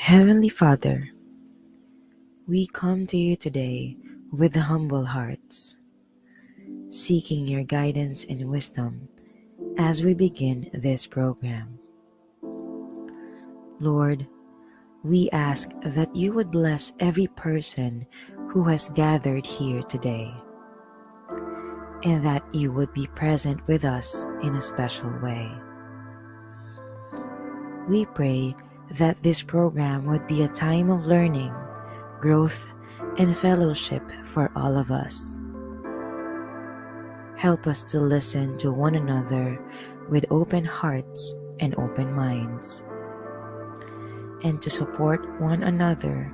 Heavenly Father, we come to you today with humble hearts, seeking your guidance and wisdom as we begin this program. Lord, we ask that you would bless every person who has gathered here today, and that you would be present with us in a special way. We pray that this program would be a time of learning, growth, and fellowship for all of us. Help us to listen to one another with open hearts and open minds, and to support one another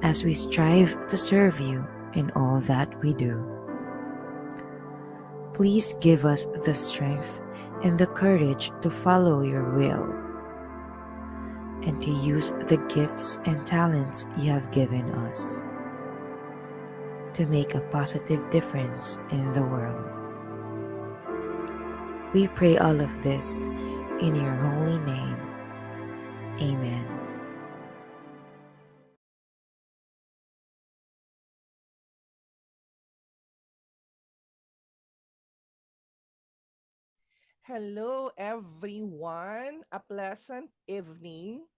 as we strive to serve you in all that we do. Please give us the strength and the courage to follow your will and to use the gifts and talents you have given us to make a positive difference in the world. We pray all of this in your holy name. Amen. Hello everyone! A pleasant evening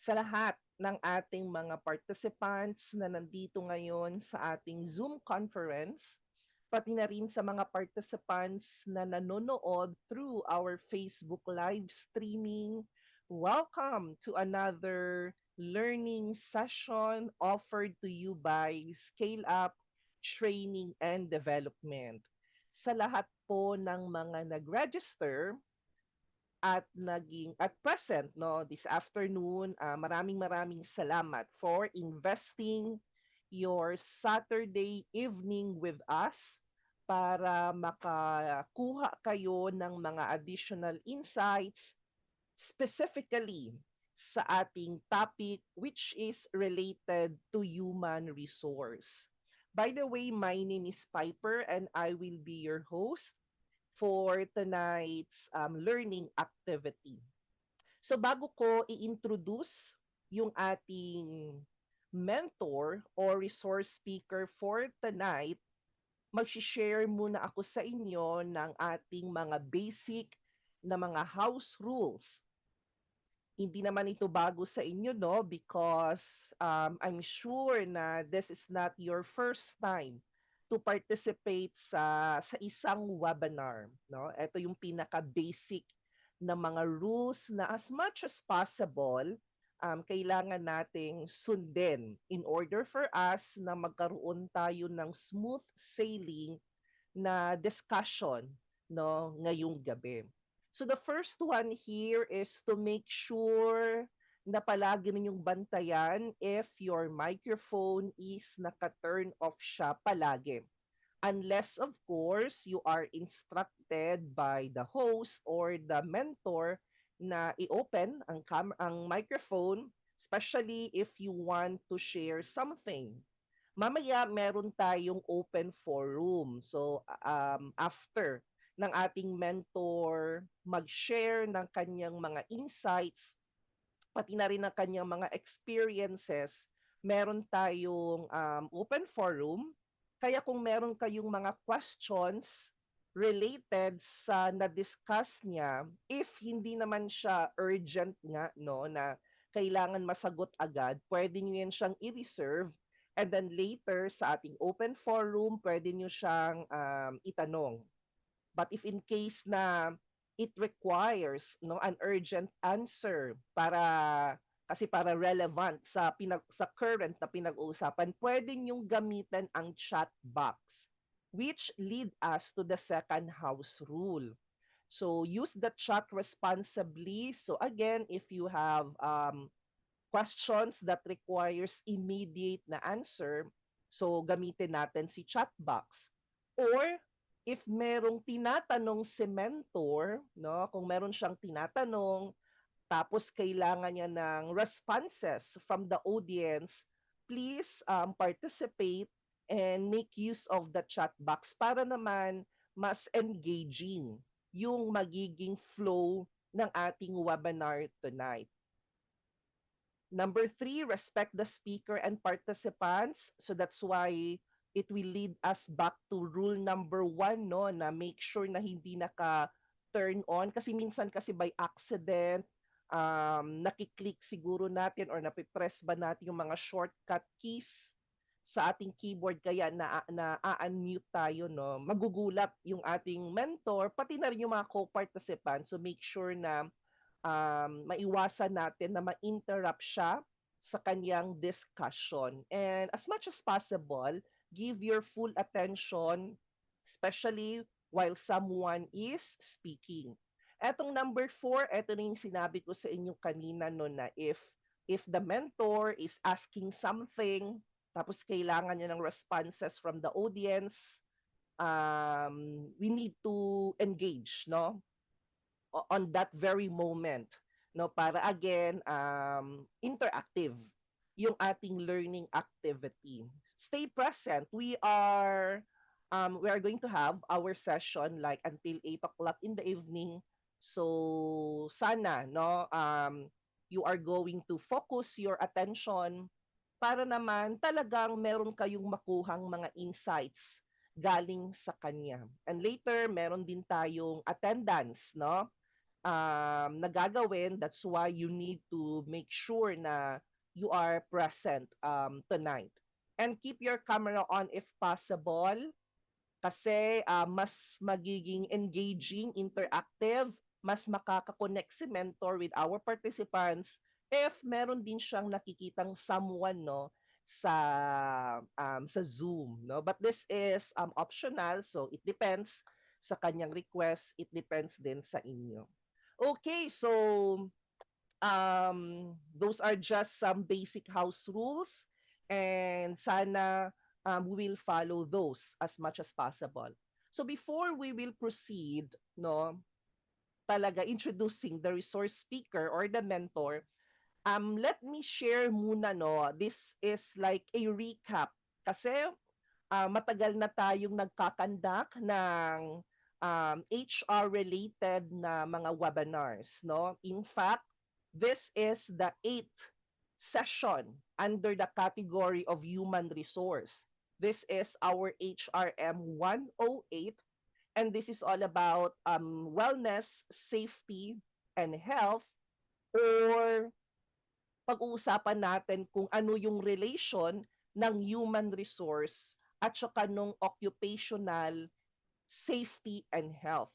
sa lahat ng ating mga participants na nandito ngayon sa ating Zoom conference, pati na rin sa mga participants na nanonood through our Facebook live streaming. Welcome to another learning session offered to you by Scale Up Training and Development. Sa lahat po ng mga nag-register at naging at present no this afternoon, maraming salamat for investing your Saturday evening with us para makakuha kayo ng mga additional insights, specifically sa ating topic, which is related to human resource. By the way, my name is Piper and I will be your host for tonight's learning activity. So bago ko i-introduce yung ating mentor or resource speaker for tonight, mag-share muna ako sa inyo ng ating mga basic na mga house rules. Hindi naman ito bago sa inyo, no? Because I'm sure na this is not your first time to participate sa isang webinar, no? Ito yung pinaka-basic na mga rules na as much as possible kailangan nating sundin in order for us na magkaroon tayo ng smooth sailing na discussion no ngayong gabi. So the first one here is to make sure na palagi ninyong bantayan if your microphone is naka-turn off siya palagi. Unless of course you are instructed by the host or the mentor na i-open ang microphone, especially if you want to share something. Mamaya meron tayong open forum. So after ng ating mentor mag-share ng kanyang mga insights, pati na rin ng kanyang mga experiences, meron tayong open forum. Kaya kung meron kayong mga questions related sa na-discuss niya, if hindi naman siya urgent nga, no, na kailangan masagot agad, pwede niyo yan siyang i-reserve, and then later sa ating open forum, pwede niyo siyang itanong. But if in case na it requires no an urgent answer para relevant sa current na pinag-uusapan, pwede niyong gamitin ang chat box, which lead us to the second house rule. So use the chat responsibly. So again, if you have questions that requires immediate na answer, so gamitin natin si chat box. Or if merong tinatanong si mentor, no, kung meron siyang tinatanong, tapos kailangan niya ng responses from the audience, please participate and make use of the chat box para naman mas engaging yung magiging flow ng ating webinar tonight. Number three, respect the speaker and participants. So that's why it will lead us back to rule number one, no, na make sure na hindi naka-turn on. Kasi minsan kasi by accident, nakiklik siguro natin or napipress ba natin yung mga shortcut keys sa ating keyboard kaya na unmute tayo, no? Magugulat yung ating mentor, pati na rin yung mga co-participants. So make sure na maiwasan natin na ma-interrupt siya sa kanyang discussion. And as much as possible, give your full attention, especially while someone is speaking. Etong number four, eto na yung sinabi ko sa inyo kanina no na if the mentor is asking something, tapos kailangan niya ng responses from the audience, we need to engage, no? On that very moment, no, para again interactive yung ating learning activity. Stay present. We are going to have our session like until 8 o'clock in the evening. So sana, no, you are going to focus your attention para naman talagang meron kayong makuhang mga insights galing sa kanya. And later, meron din tayong attendance, no? Nagagawin. That's why you need to make sure na you are present tonight. And keep your camera on if possible kasi mas magiging engaging, interactive, mas makakakonect si mentor with our participants if meron din siyang nakikitang someone, no, sa Zoom, no, but this is optional, so it depends sa kanyang request, it depends din sa inyo. Okay, so those are just some basic house rules and sana we will follow those as much as possible. So before we will proceed, no, talaga introducing the resource speaker or the mentor, let me share muna, no, this is like a recap kasi matagal na tayong nagkakandak ng HR related na mga webinars, no? In fact, this is the 8th session under the category of human resource. This is our HRM 108, and this is all about wellness, safety, and health, or pag-uusapan natin kung ano yung relation ng human resource at saka nung occupational safety and health,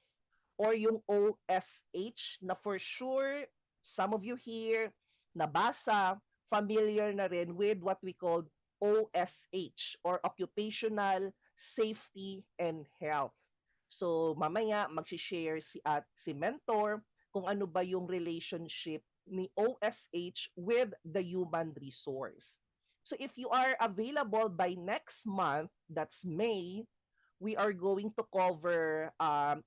or yung OSH na for sure some of you here nabasa, familiar na rin with what we call OSH or occupational safety and health. So mamaya magsi-share si mentor kung ano ba yung relationship ni OSH with the human resource. So if you are available by next month, that's May, we are going to cover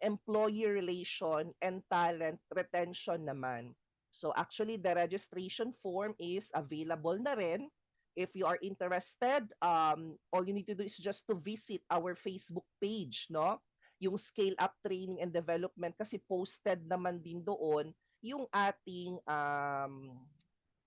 employee relation and talent retention naman. So actually, the registration form is available na rin. If you are interested, all you need to do is just to visit our Facebook page, no? Yung Scale Up Training and Development kasi posted naman din doon yung ating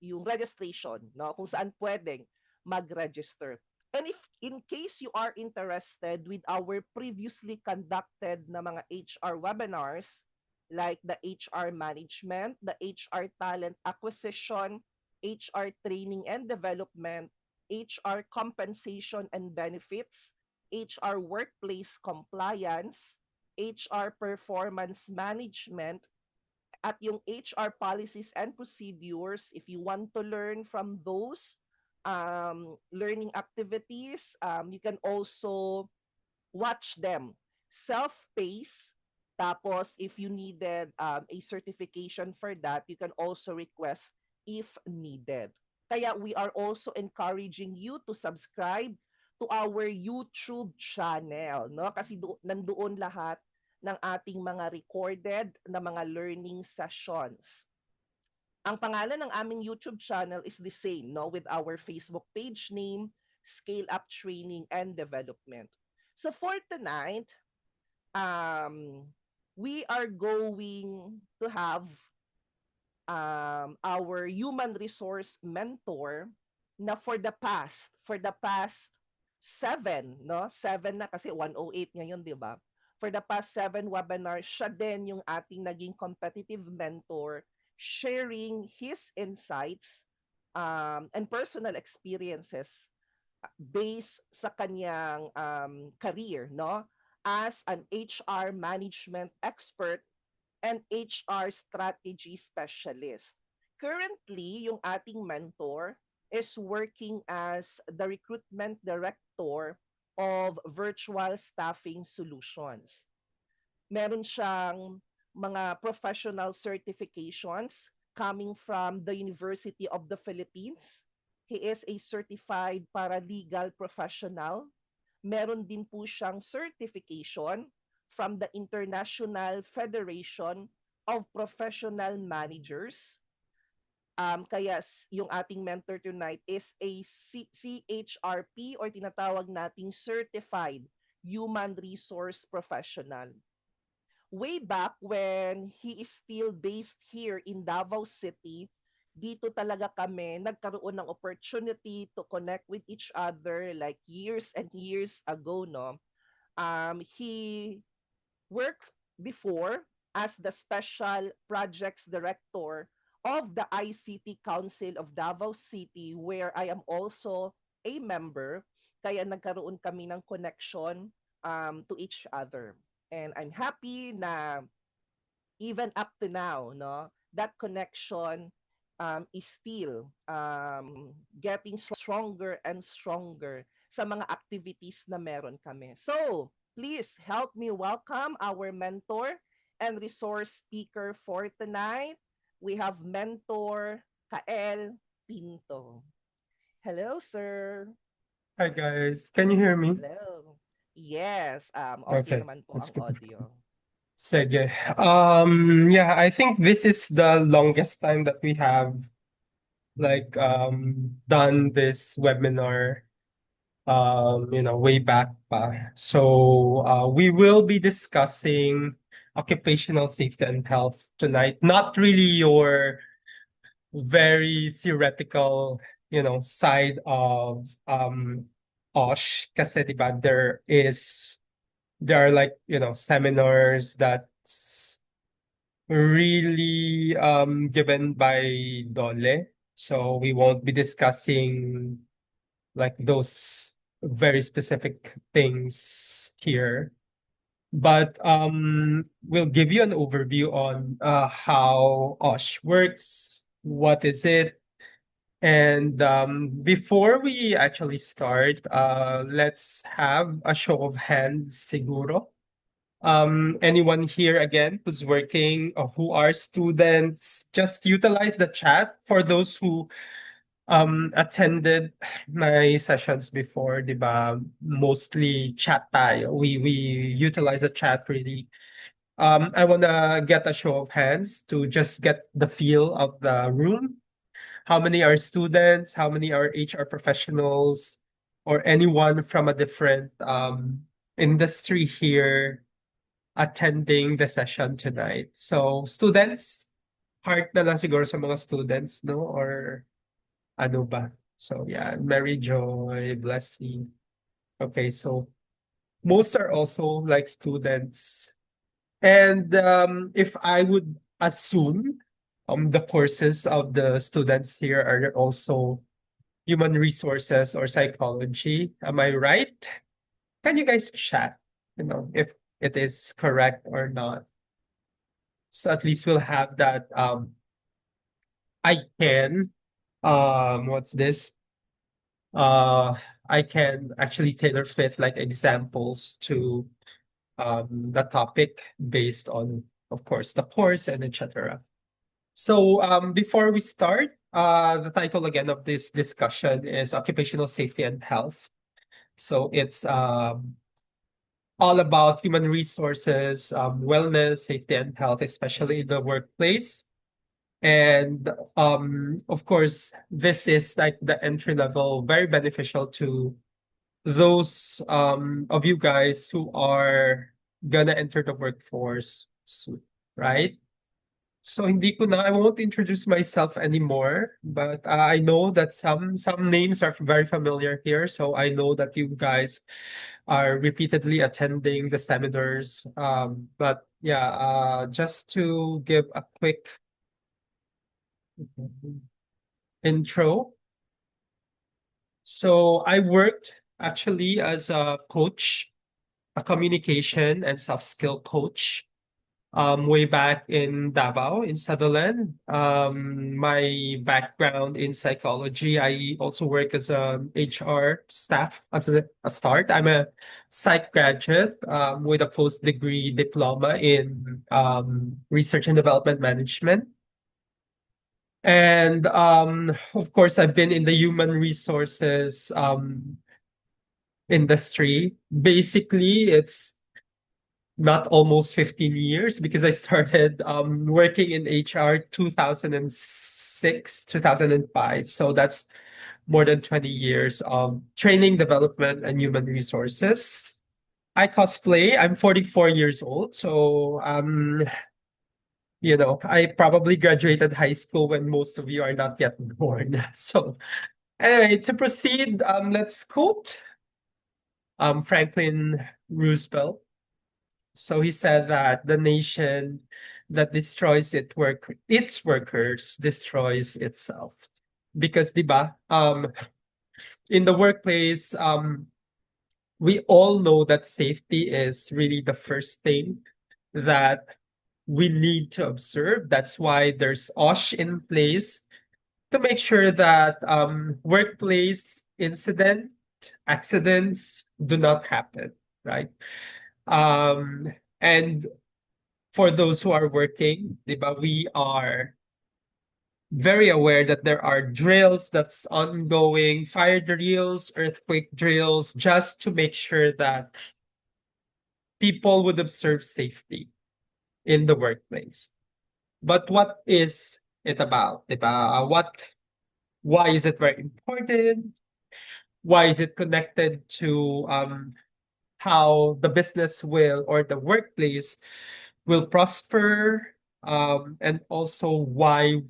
yung registration, no? Kung saan pwedeng mag-register. And if in case you are interested with our previously conducted na mga HR webinars, like the HR management, the HR talent acquisition, HR training and development, HR compensation and benefits, HR workplace compliance, HR performance management, at yung HR policies and procedures, if you want to learn from those learning activities, you can also watch them self-paced. Tapos, if you needed a certification for that, you can also request if needed. Kaya we are also encouraging you to subscribe to our YouTube channel, no? Kasi nandoon lahat ng ating mga recorded na mga learning sessions. Ang pangalan ng aming YouTube channel is the same, no, with our Facebook page name, Scale Up Training and Development. So for tonight, we are going to have our human resource mentor na for the past 7 na kasi 108 ngayon, 'di ba? For the past 7 webinars, siya din yung ating naging competitive mentor, sharing his insights and personal experiences based sa kanyang career, no? As an HR management expert and HR strategy specialist. Currently, yung ating mentor is working as the recruitment director of virtual staffing solutions. Meron siyang mga professional certifications coming from the University of the Philippines. He is a certified paralegal professional. Meron din po siyang certification from the International Federation of Professional Managers. Kaya yung ating mentor tonight is a CHRP or tinatawag nating Certified Human Resource Professional. Way back when he is still based here in Davao City, dito talaga kami nagkaroon ng opportunity to connect with each other like years and years ago, no? He worked before as the Special Projects Director of the ICT Council of Davao City where I am also a member. Kaya nagkaroon kami ng connection to each other. And I'm happy na even up to now, no, that connection is still getting stronger and stronger sa mga activities na meron kami. So, please help me welcome our mentor and resource speaker for tonight. We have mentor Kael Pinto. Hello, sir. Hi guys, can you hear me? Hello. Yes, okay Okay, naman po that's ang good. audio. Sige. Yeah, I think this is the longest time that we have done this webinar way back pa. So we will be discussing occupational safety and health tonight. Not really your very theoretical, side of OSH kasi 'di ba there are seminars that's really given by Dole. So we won't be discussing like those very specific things here. But we'll give you an overview on how OSH works, what is it, and before we actually start, let's have a show of hands, siguro. Anyone here again who's working or who are students, just utilize the chat for those who attended my sessions before, 'di ba? Mostly chat tayo. We utilize the chat really. I wanna get a show of hands to just get the feel of the room. How many are students? How many are HR professionals or anyone from a different industry here attending the session tonight? So, students, heart na lang siguro sa mga students, no? Or ano ba? So, yeah, Mary Joy, Blessing. Okay, so most are also like students. And if I would assume the courses of the students here are also human resources or psychology. Am I right? Can you guys chat, if it is correct or not? So at least we'll have that I can what's this? Uh I can actually tailor fit like examples to the topic based on, of course, the course and etc. So before we start, the title again of this discussion is Occupational Safety and Health. So it's all about human resources, wellness, safety, and health, especially in the workplace. And of course, this is like the entry level, very beneficial to those of you guys who are gonna enter the workforce soon, right? So hindi ko na I won't introduce myself anymore, but I know that some names are very familiar here. So I know that you guys are repeatedly attending the seminars. But yeah, just to give a quick intro. So I worked actually as a coach, a communication and soft skill coach, way back in Davao, in Sutherland. My background in psychology, I also work as a HR staff as a start. I'm a psych graduate with a post-degree diploma in research and development management. And of course, I've been in the human resources industry. Basically, it's not almost 15 years because I started working in HR 2006, 2005. So that's more than 20 years of training, development, and human resources. I cosplay. I'm 44 years old. So, I probably graduated high school when most of you are not yet born. So, anyway, to proceed, let's quote Franklin Roosevelt. So he said that the nation that destroys its workers destroys itself. Because, diba, in the workplace, we all know that safety is really the first thing that we need to observe. That's why there's OSH in place to make sure that workplace accidents do not happen, right? And for those who are working, diba, we are very aware that there are drills that's ongoing, fire drills, earthquake drills, just to make sure that people would observe safety in the workplace. But what is it about? Diba? Why is it very important? Why is it connected to how the business will or the workplace will prosper? And also why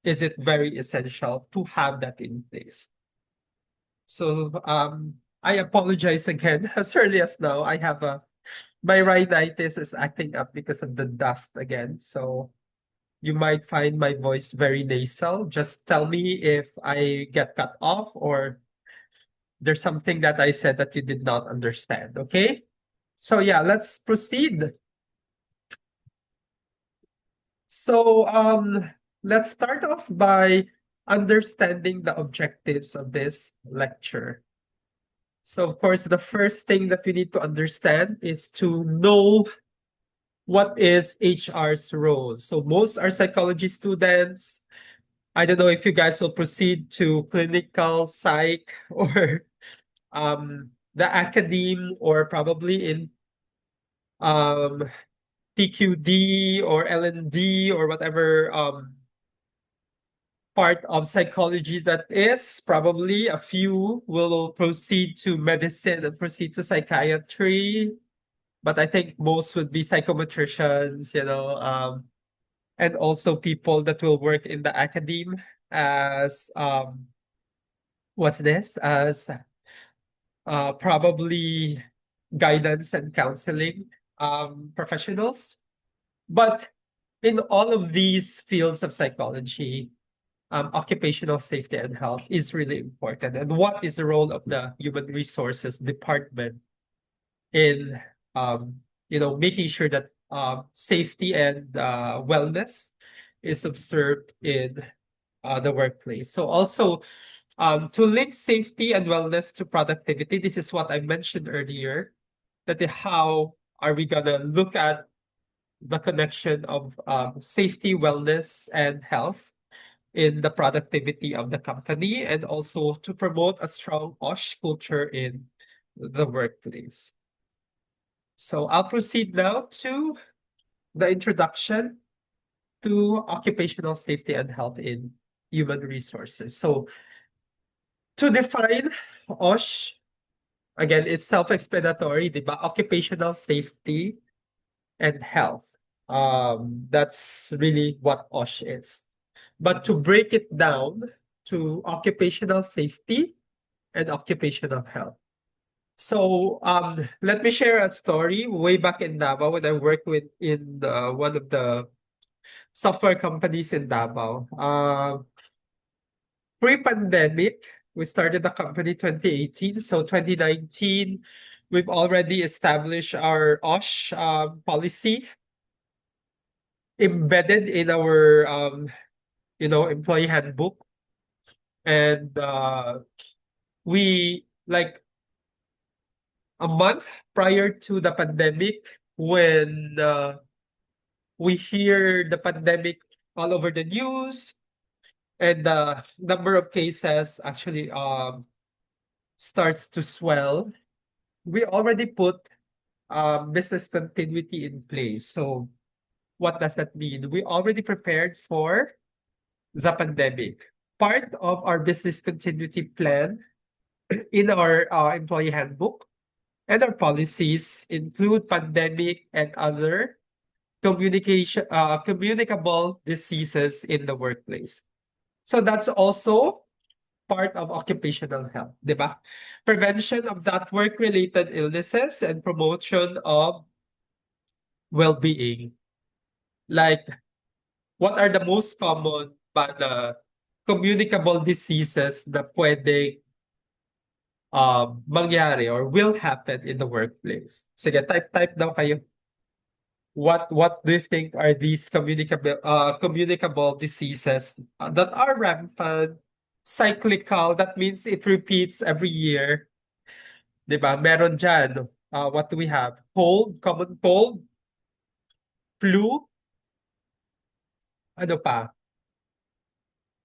is it very essential to have that in place? So I apologize again. As early as now, I have my rhinitis is acting up because of the dust again. So you might find my voice very nasal. Just tell me if I get cut off or there's something that I said that you did not understand. Okay? So yeah, let's proceed. So let's start off by understanding the objectives of this lecture. So of course, the first thing that we need to understand is to know what is HR's role. So most are psychology students. I don't know if you guys will proceed to clinical psych or the academe or probably in um PQD or LND or whatever part of psychology that is. Probably a few will proceed to medicine and proceed to psychiatry, but I think most would be psychometricians, and also people that will work in the academe as what's this? As probably guidance and counseling professionals. But in all of these fields of psychology, occupational safety and health is really important. And what is the role of the human resources department in, making sure that safety and wellness is observed in the workplace. So also, to link safety and wellness to productivity, this is what I mentioned earlier, that how are we gonna look at the connection of safety, wellness, and health in the productivity of the company, and also to promote a strong OSH culture in the workplace. So I'll proceed now to the introduction to occupational safety and health in human resources. So to define OSH, again, it's self-explanatory, diba? Occupational safety and health. That's really what OSH is. But to break it down to occupational safety and occupational health. So let me share a story way back in Davao when I worked with in one of the software companies in Davao. Pre-pandemic, we started the company 2018. So 2019, we've already established our OSH policy embedded in our employee handbook, and we like a month prior to the pandemic when we hear the pandemic all over the news and the number of cases actually starts to swell. We already put business continuity in place. So what does that mean? We already prepared for the pandemic. Part of our business continuity plan in our employee handbook and our policies include pandemic and other communicable diseases in the workplace. So that's also part of occupational health, di ba? Prevention of that work-related illnesses and promotion of well-being. Like, what are the most common communicable diseases na pwedeng mangyari or will happen in the workplace? Sige, type daw kayo. What do you think are these communicable diseases that are rampant, cyclical? That means it repeats every year, 'di ba? Meron diyan, what do we have? Cold, common cold, flu, ano pa?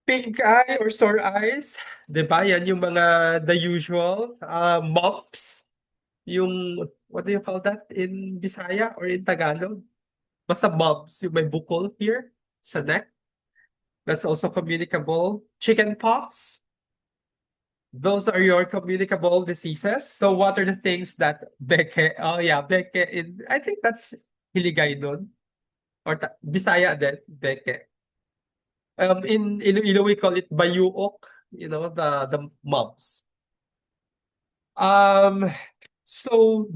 Pink eye or sore eyes, 'di ba? Yan yung mga the usual. Mumps, yung what do you call that in Bisaya or in Tagalog? Basta mumps, yung may bukol here sa neck. That's also communicable. Chicken pox, those are your communicable diseases. So what are the things that Beke, oh yeah, Beke, I think that's Hiligay nun. Or Bisaya din, Beke. In Iloilo, we call it Bayuok, the mumps. Um, so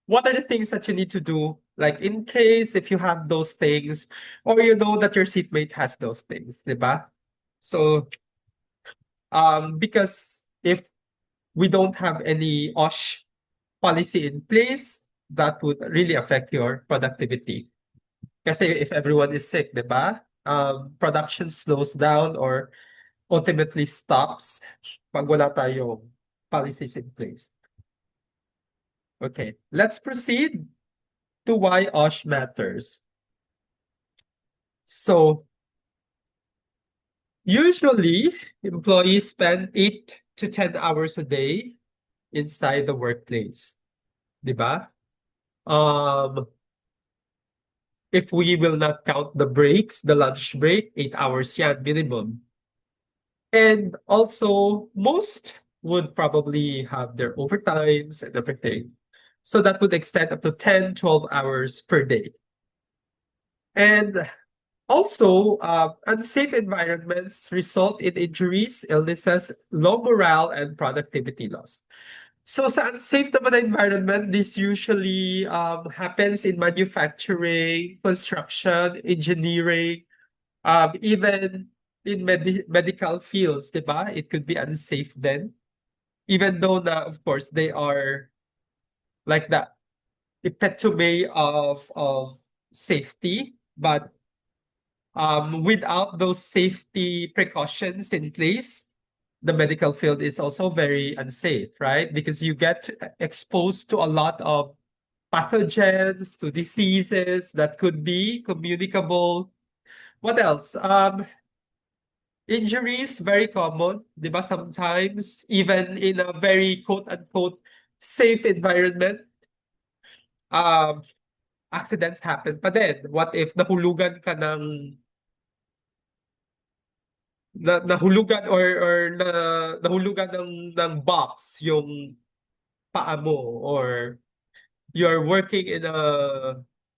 what are the things that you need to do? Like in case if you have those things, or you know that your seatmate has those things, di ba? So, because if we don't have any OSH policy in place, that would really affect your productivity. Kasi if everyone is sick, di ba? Production slows down or ultimately stops pag wala tayong policies in place. Okay, let's proceed to why OSH matters. So, usually, employees spend 8 to 10 hours a day inside the workplace. Di ba? If we will not count the breaks, the lunch break, 8 hours yan minimum. And also, most would probably have their overtimes and everything. So that would extend up to 10, 12 hours per day. And also, unsafe environments result in injuries, illnesses, low morale, and productivity loss. So sa unsafe naman na environment, this usually happens in manufacturing, construction, engineering, even in medical fields, di ba? It could be unsafe then. Even though na, of course, they are like the epitome of safety, but without those safety precautions in place, the medical field is also very unsafe, right? Because you get exposed to a lot of pathogens, to diseases that could be communicable. What else? Injuries, very common, di ba? Sometimes, even in a very quote-unquote safe environment, um, accidents happen pa din. What if nahulugan ka ng nahulugan or nahulugan ng box yung paa mo, or you're working in a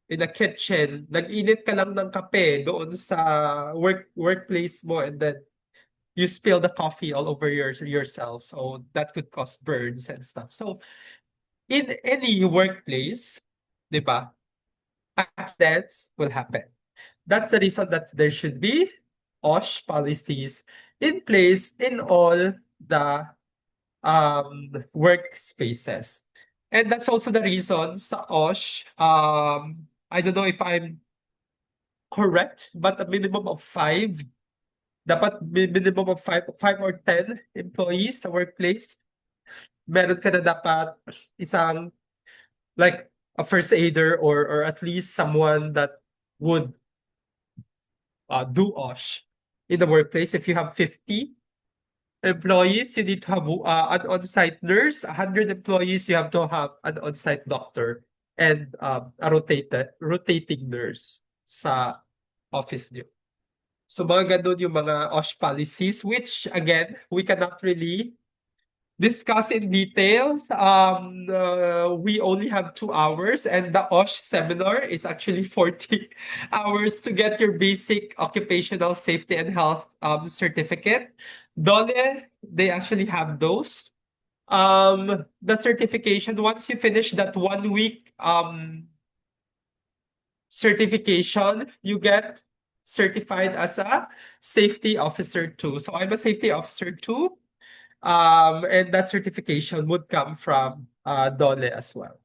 in a kitchen, nag-init ka lang ng kape doon sa workplace mo, and then you spill the coffee all over yourself. So that could cause burns and stuff. So in any workplace, 'di ba, accidents will happen. That's the reason that there should be OSH policies in place in all the workspaces. And that's also the reason sa OSH, I don't know if I'm correct, but a minimum of five, dapat minimum of five or 10 employees sa workplace. Meron ka na dapat isang, like, a first aider, or at least someone that would do OSH in the workplace. If you have 50 employees, you need to have an on-site nurse. 100 employees, you have to have an on-site doctor and a rotating nurse sa office niyo. So mga ganun yung mga OSH policies, which again, we cannot really discuss in detail. We only have 2 hours, and the OSH seminar is actually 40 hours to get your basic occupational safety and health certificate. DOLE, they actually have those. The certification, once you finish that 1 week certification, you get certified as a safety officer too. So I'm a safety officer too. And that certification would come from DOLE as well,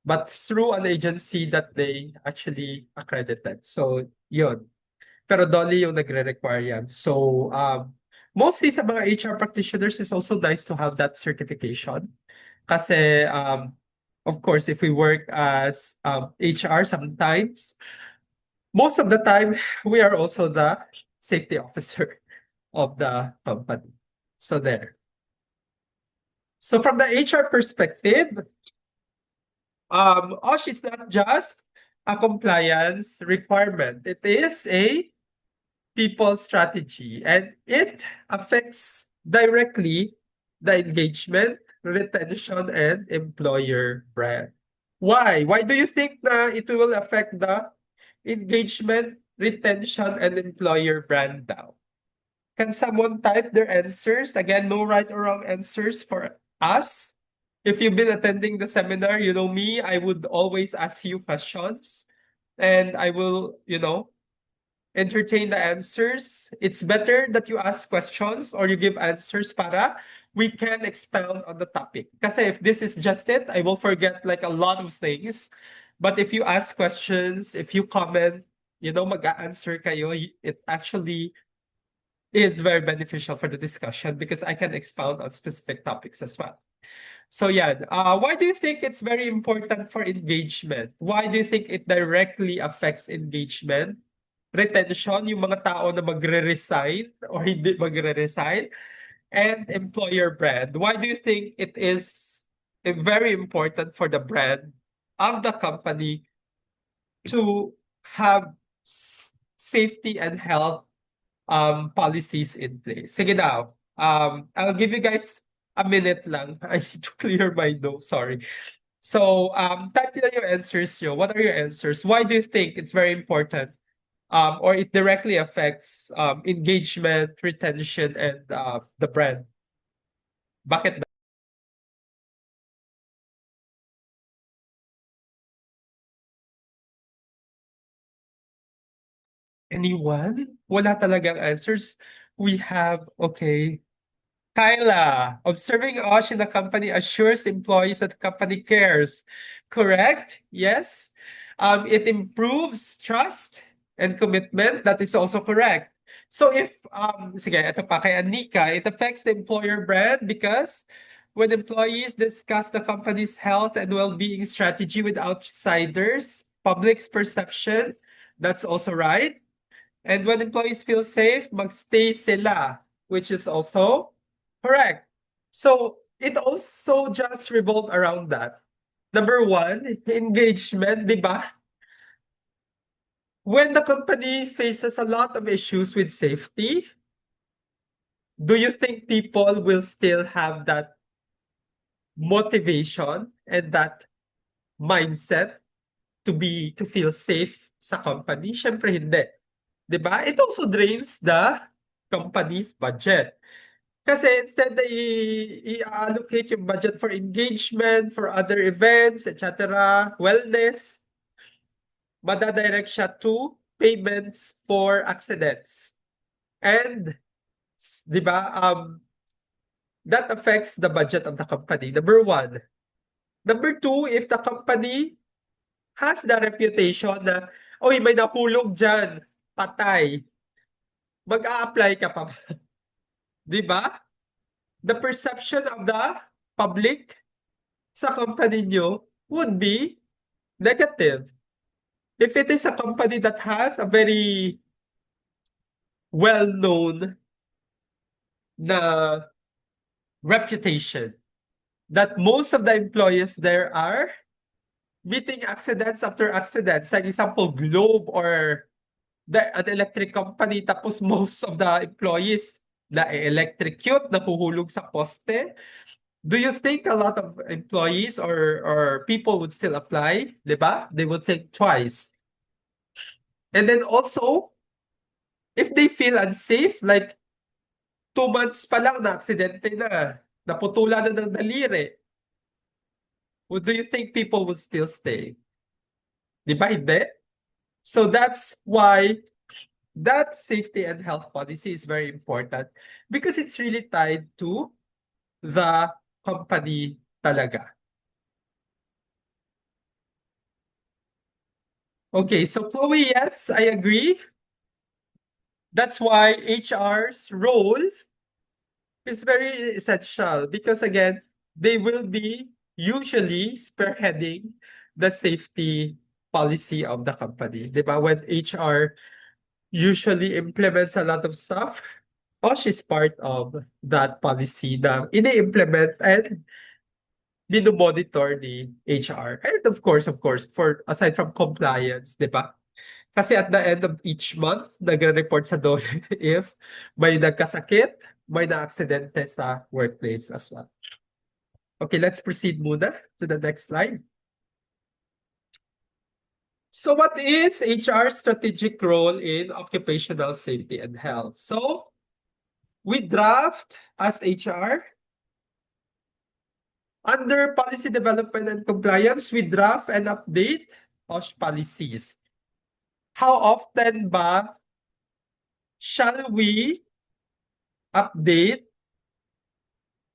but through an agency that they actually accredited. So yun. Pero DOLE yung nagre-require yan. So mostly sa mga HR practitioners, it's also nice to have that certification. Kasi of course, if we work as HR sometimes, most of the time, we are also the safety officer of the company. So there. So from the HR perspective, OSH is not just a compliance requirement. It is a people strategy, and it affects directly the engagement, retention, and employer brand. Why? Why do you think that it will affect the engagement, retention, and employer brand now? Can someone type their answers? Again, no right or wrong answers for us. If you've been attending the seminar, you know me, I would always ask you questions, and I will, entertain the answers. It's better that you ask questions or you give answers para we can expound on the topic. Kasi if this is just it, I will forget like a lot of things. But if you ask questions, if you comment, mag-answer kayo, it actually is very beneficial for the discussion because I can expound on specific topics as well. So yeah, why do you think it's very important for engagement? Why do you think it directly affects engagement? Retention, yung mga tao na magre-resign or hindi magre-resign, and employer brand. Why do you think it is very important for the brand of the company to have safety and health policies in place? Sige daw. I'll give you guys a minute lang. I need to clear my nose, sorry. So, type lang yung answers nyo. What are your answers? Why do you think it's very important, or it directly affects engagement, retention, and the brand? Bakit daw? Anyone? Wala talagang answers. We have, okay. Kyla, observing OSH in the company assures employees that the company cares. Correct? Yes. It improves trust and commitment. That is also correct. So if, sige, ito pa kay Anika, it affects the employer brand because when employees discuss the company's health and well-being strategy with outsiders, public's perception, that's also right. And when employees feel safe, magstay sila, which is also correct. So it also just revolved around that. Number one, engagement, di ba? When the company faces a lot of issues with safety, do you think people will still have that motivation and that mindset to feel safe sa company? Siyempre hindi. 'Di ba? It also drains the company's budget. Kasi instead na i-allocate yung budget for engagement, for other events, etc., wellness, madadirect siya to payments for accidents. And, di ba, that affects the budget of the company. Number one. Number two, if the company has the reputation na, oy, may nahulog dyan, patay, mag-a-apply ka pa ba? Di ba? The perception of the public sa company nyo would be negative. If it is a company that has a very well-known na reputation, that most of the employees there are meeting accidents after accidents, like example, Globe or an electric company, tapos most of the employees na-electrocute, nahuhulog sa poste. Do you think a lot of employees or people would still apply? Diba? They would think twice. And then also, if they feel unsafe, like 2 months pa lang na-aksidente na, naputulan na ng daliri, do you think people would still stay? Diba hindi? So that's why that safety and health policy is very important because it's really tied to the company talaga. Okay, so Chloe, yes, I agree. That's why HR's role is very essential because again, they will be usually spearheading the safety policy of the company. Diba? When HR usually implements a lot of stuff, OSH is part of that policy na ini-implement and monitor ni HR. And of course, for aside from compliance, di ba? Kasi at the end of each month, nagre-report sa DOLE if may nagkasakit, may na-aksidente sa workplace as well. Okay, let's proceed muna to the next slide. So what is HR's strategic role in occupational safety and health? So we draft as HR. Under policy development and compliance, we draft and update OSH policies. How often ba shall we update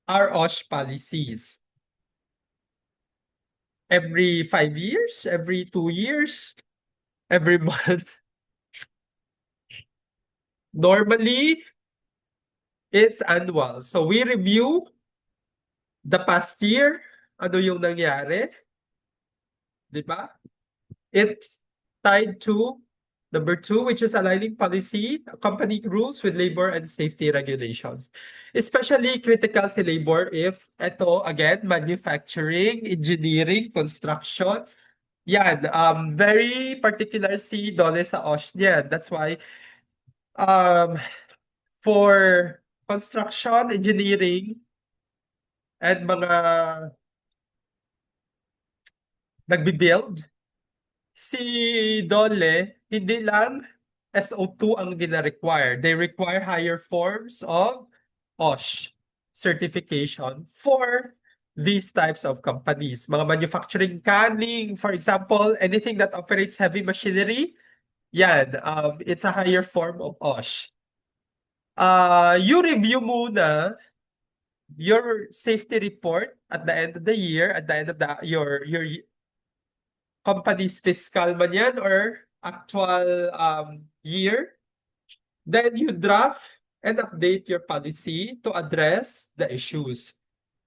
our OSH policies? Every 5 years? Every 2 years? Every month? Normally, it's annual. So we review the past year. Ano yung nangyari? Diba? It's tied to number 2, which is aligning policy, company rules with labor and safety regulations. Especially critical si labor if ito, again, manufacturing, engineering, construction. Yan, very particular si DOLE sa OSH niyan. That's why for construction, engineering, and mga nagbi-build, si DOLE, hindi lang SO2 ang gina-require. They require higher forms of OSH certification for these types of companies. Mga manufacturing, canning, for example, anything that operates heavy machinery, yan, it's a higher form of OSH. You review muna your safety report at the end of the year, at the end of your company's fiscal man yan or actual year. Then you draft and update your policy to address the issues.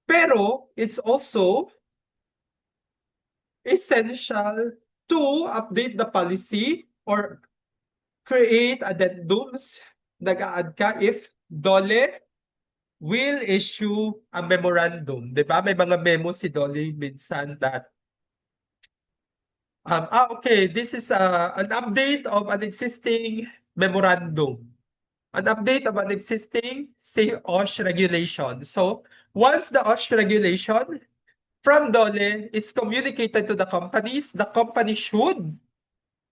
Pero it's also essential to update the policy or create addendums, nag-a-add ka if DOLE will issue a memorandum. Diba? May mga memo si DOLE minsan that okay, this is an update of an existing memorandum. An update of an existing, say, OSH regulation. So once the OSH regulation from DOLE is communicated to the companies. The company should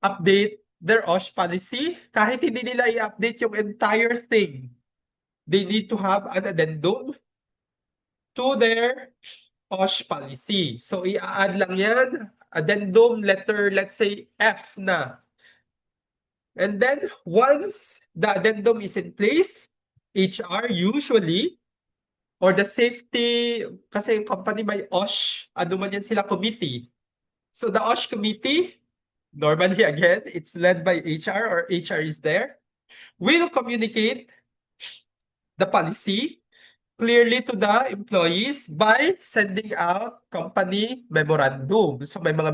update their OSH policy. Kahit hindi nila i-update yung entire thing, they need to have an addendum to their OSH policy. So, i-add lang yan, addendum letter, let's say, F na. And then, once the addendum is in place, HR usually, or the safety, kasi yung company may OSH, ano man yan sila, committee. So, the OSH committee, normally again, it's led by HR or HR is there, will communicate the policy clearly to the employees by sending out company memorandum. So may mga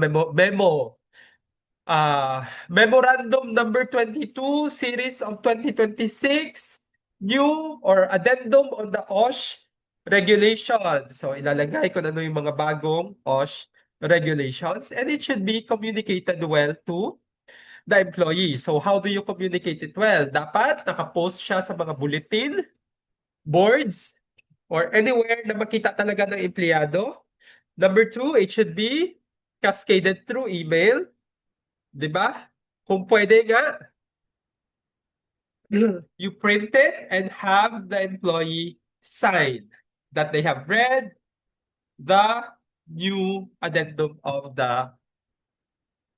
memorandum number 22 series of 2026 new or addendum on the OSH regulation. So ilalagay ko na ano yung mga bagong OSH regulations and it should be communicated well to the employee. So how do you communicate it well? Dapat nakapost siya sa mga bulletin, boards, or anywhere na makita talaga ng empleyado. Number 2, it should be cascaded through email. Diba? Kung pwede nga, you print it and have the employee sign that they have read the new addendum of the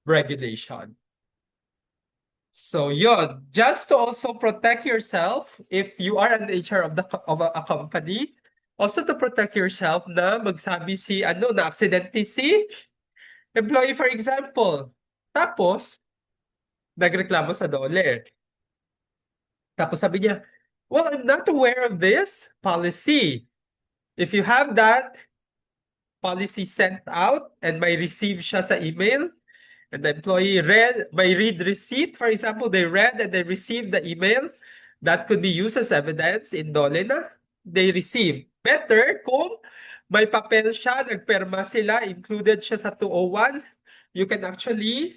regulation. So yun, just to also protect yourself if you are an HR of a company, also to protect yourself na magsabi si na aksidente si employee for example. Tapos nagreklamo sa DOLE. Tapos sabi niya, well, I'm not aware of this policy. If you have that policy sent out and may receive siya sa email, and the employee may read receipt, for example, they read and they received the email, that could be used as evidence in DOLE na they receive. Better kung may papel siya, nagperma sila, included siya sa 201, you can actually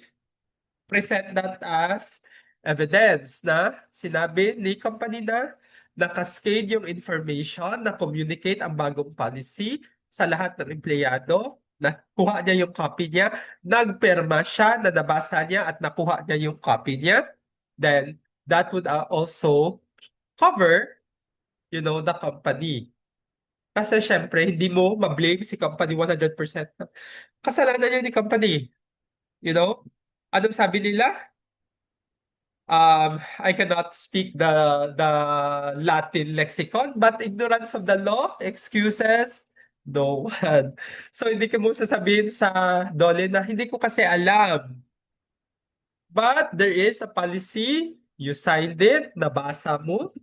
present that as evidence na sinabi ni company na nakascade yung information na communicate ang bagong policy sa lahat ng empleyado, nakuha niya yung copy niya, nagperma siya na nabasa niya at nakuha niya yung copy niya, then that would also cover, the company. Kasi syempre, hindi mo ma-blame si company 100%. Kasalanan yun ni company. Anong sabi nila? I cannot speak the Latin lexicon, but ignorance of the law excuses no one. So hindi ko mo sasabihin sa DOLE na hindi ko kasi alam. But there is a policy, you signed it, nabasa mo,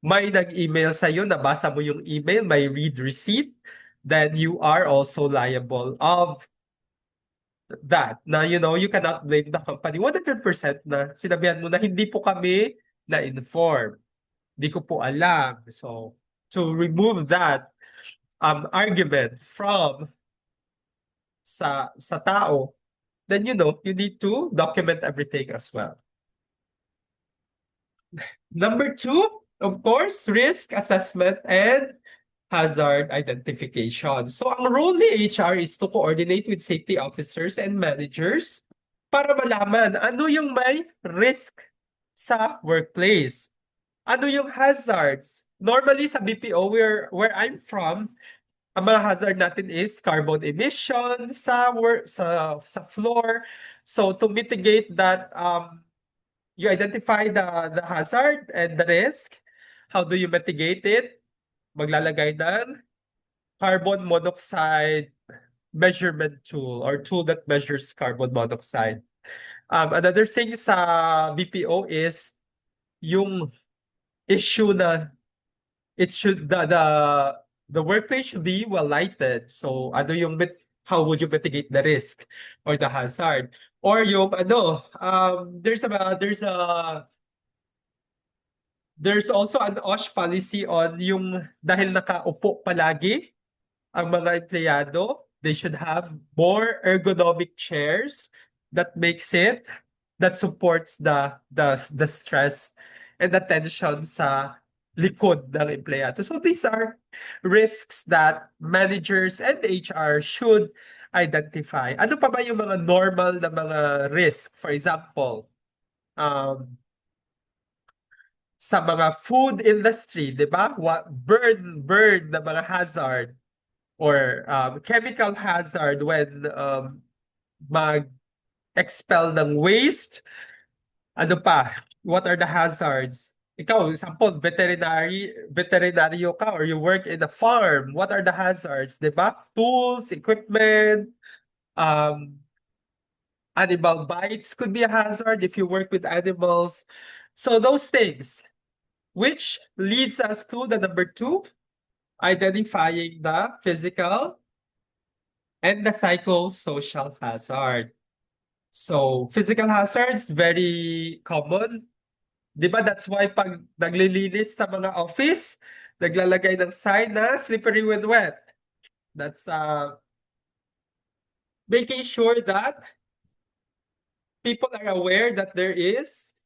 may nag-email sa'yo, nabasa mo yung email, may read receipt, then you are also liable of that. Na, you cannot blame the company 100% na sinabihan mo na hindi po kami na-inform. Hindi ko po alam. So, to remove that argument from sa tao, then you need to document everything as well. Number 2, of course, risk assessment and hazard identification. So ang role ni HR is to coordinate with safety officers and managers para malaman ano yung may risk sa workplace. Ano yung hazards? Normally sa BPO where I'm from, ang mga hazard natin is carbon emission sa floor. So to mitigate that, you identify the hazard and the risk. How do you mitigate it? Maglalagay ng carbon monoxide measurement tool or tool that measures carbon monoxide. Another thing sa BPO is yung issue na the workplace should be well lighted. So how would you mitigate the risk or the hazard? Or yung there's also an OSH policy on yung dahil nakaupo palagi ang mga empleyado, they should have more ergonomic chairs that supports the stress and the tension sa likod ng empleyado. So these are risks that managers and HR should identify. Ano pa ba yung mga normal na mga risk? For example, sa mga food industry, di ba? Burn na mga hazard or chemical hazard when mag-expel ng waste. Ano pa? What are the hazards? Ikaw, example, veterinaryo ka or you work in a farm. What are the hazards, di ba? Tools, equipment, um, animal bites could be a hazard if you work with animals. So those things, which leads us to the number 2, identifying the physical and the psychosocial hazard. So physical hazards, very common. Di ba that's why pag naglilinis sa mga office, naglalagay ng sign na slippery when wet. That's making sure that people are aware that there is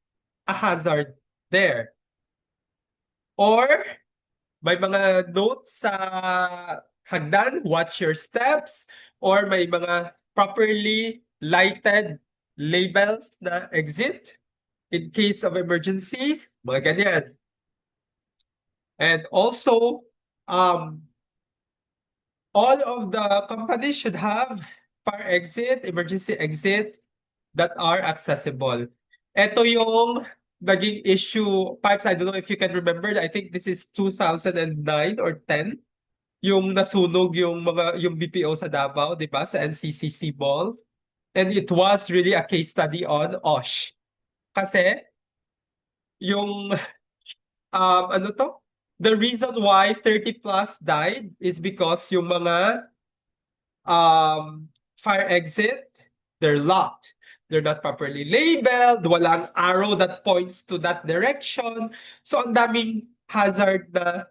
a hazard there. Or may mga notes sa hagdan, watch your steps, or may mga properly lighted labels na exit in case of emergency, mga ganyan. And also, all of the companies should have fire exit, emergency exit that are accessible. Ito yung naging issue, Pipes, I don't know if you can remember, I think this is 2009 or 10, yung nasunog yung BPO sa Davao, di ba, sa NCCC Mall. And it was really a case study on OSH. Kasi, yung, ano to? The reason why 30 plus died is because yung mga fire exit, they're locked. They're not properly labeled. Walang arrow that points to that direction. So, ang daming hazard na,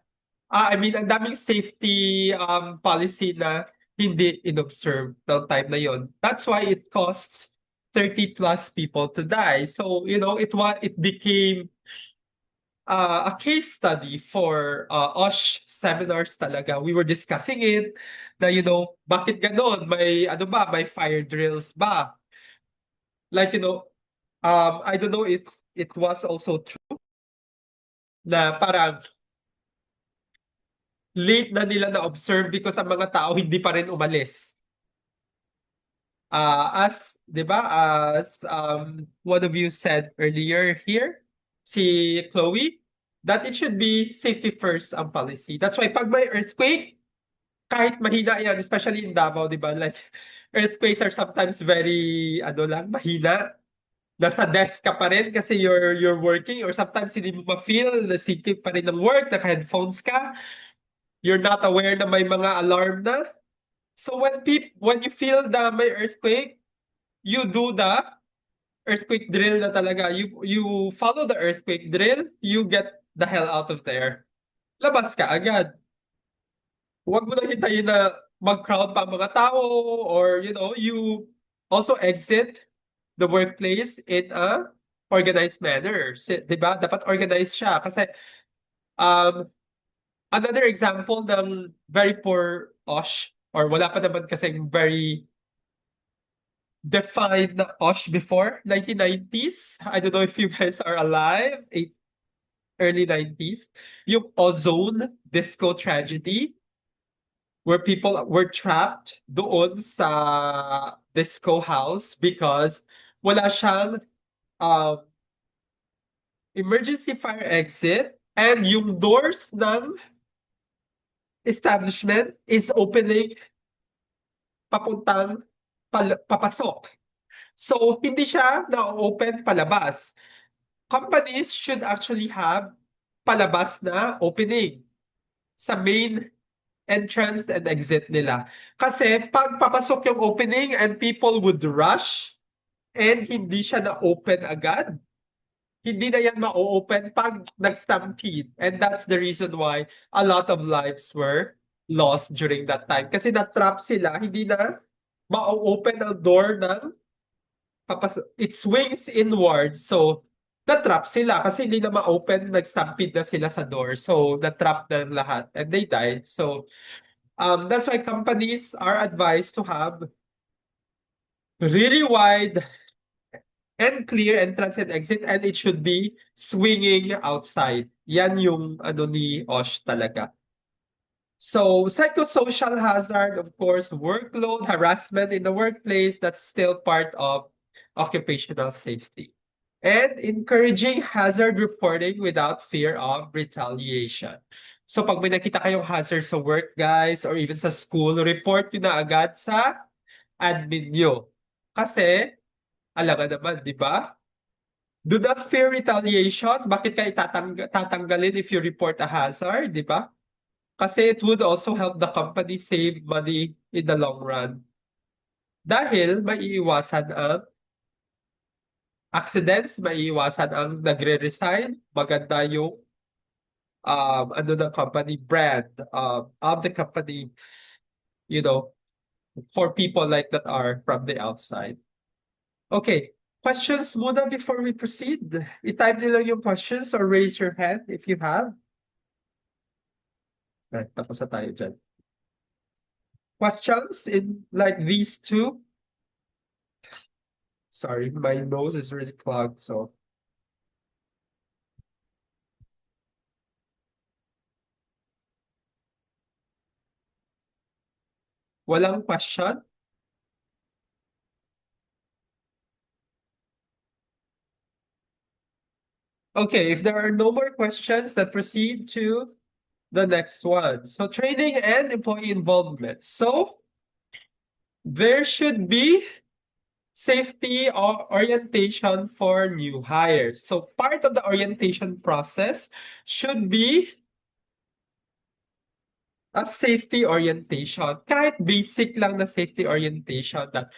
ang daming safety policy na hindi inobserve ng time na yon. That's why it costs 30 plus people to die. So, it became a case study for OSH seminars talaga. We were discussing it na, bakit ganon? May fire drills ba? Like, I don't know if it was also true na parang late na nila na-observe because ang mga tao hindi pa rin umalis. Di ba, as one of you said earlier here, si Chloe, that it should be safety first ang policy. That's why pag may earthquake, kahit mahina yan, especially in Davao, di ba, like, earthquakes are sometimes very, mahina. Nasa desk ka pa rin kasi you're working, or sometimes hindi mo ma-feel, nasikip pa rin ng work, naka-headphones ka, you're not aware na may mga alarm na. So when you feel the may earthquake, you do the earthquake drill na talaga. You follow the earthquake drill, you get the hell out of there. Labas ka agad. Huwag mo na hintayin na mag-crowd pa ang mga tao, or you also exit the workplace in a organized manner. Diba? Dapat organized siya. Kasi another example ng very poor OSH, or wala pa naman kasing very defined na OSH before 1990s. I don't know if you guys are alive. Early 90s. Yung ozone disco tragedy, where people were trapped doon sa disco house because wala siyang emergency fire exit, and yung doors ng establishment is opening papuntang papasok. So, hindi siya na-open palabas. Companies should actually have palabas na opening sa main entrance and exit nila. Kasi pag papasok yung opening and people would rush and hindi siya na-open agad, hindi na yan ma-open pag nag-stampede. And that's the reason why a lot of lives were lost during that time. Kasi na-trap sila, hindi na ma-open ang door ng it swings inward. So na-trap sila kasi hindi na ma-open, nag-stampede na sila sa door. So, na-trap na lahat and they died. So, that's why companies are advised to have really wide and clear entrance and exit, and it should be swinging outside. Yan yung ano ni Osh talaga. So, psychosocial hazard, of course, workload, harassment in the workplace, that's still part of occupational safety. And encouraging hazard reporting without fear of retaliation. So, pag may nakita kayong hazard sa work, guys, or even sa school, report nyo na agad sa admin nyo. Kasi, alam nga naman, di ba? Do not fear retaliation. Bakit ka tatanggalin if you report a hazard, di ba? Kasi it would also help the company save money in the long run. Dahil maiiwasan ang accidents, maiiwasan ang nagre-resign, maganda yung ano ng company brand of the company, you know, for people like that are from the outside. Okay, questions muna before we proceed. I-type nyo lang yung questions or raise your hand if you have. Right, tapos na tayo dyan. Questions in like these two? Sorry, my nose is really clogged, so. Walang question? Okay, if there are no more questions, let's proceed to the next one. So training and employee involvement. So there should be safety or orientation for new hires. So part of the orientation process should be a safety orientation. Kahit basic lang na safety orientation na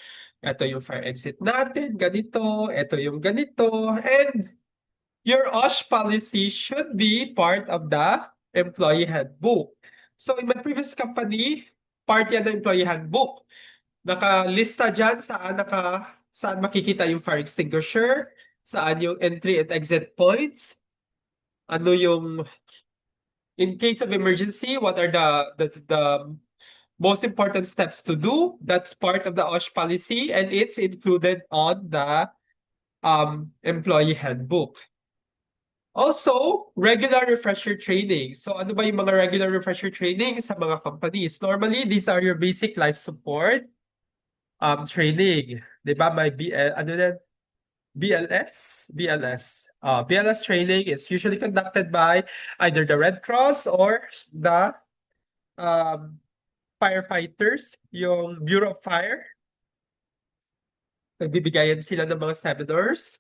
ito yung fire exit natin, ganito, ito yung ganito, and your OSH policy should be part of the employee handbook. So in my previous company, part yan ng employee handbook. Nakalista dyan saan makikita yung fire extinguisher, saan yung entry and exit points, ano yung in case of emergency, what are the most important steps to do. That's part of the OSH policy and it's included on the employee handbook. Also, regular refresher training. So ano ba yung mga regular refresher training sa mga companies? Normally, these are your basic life support training. Diba? May BLS training is usually conducted by either the Red Cross or the firefighters, yung Bureau of Fire. Nagbibigayan sila ng mga seminars.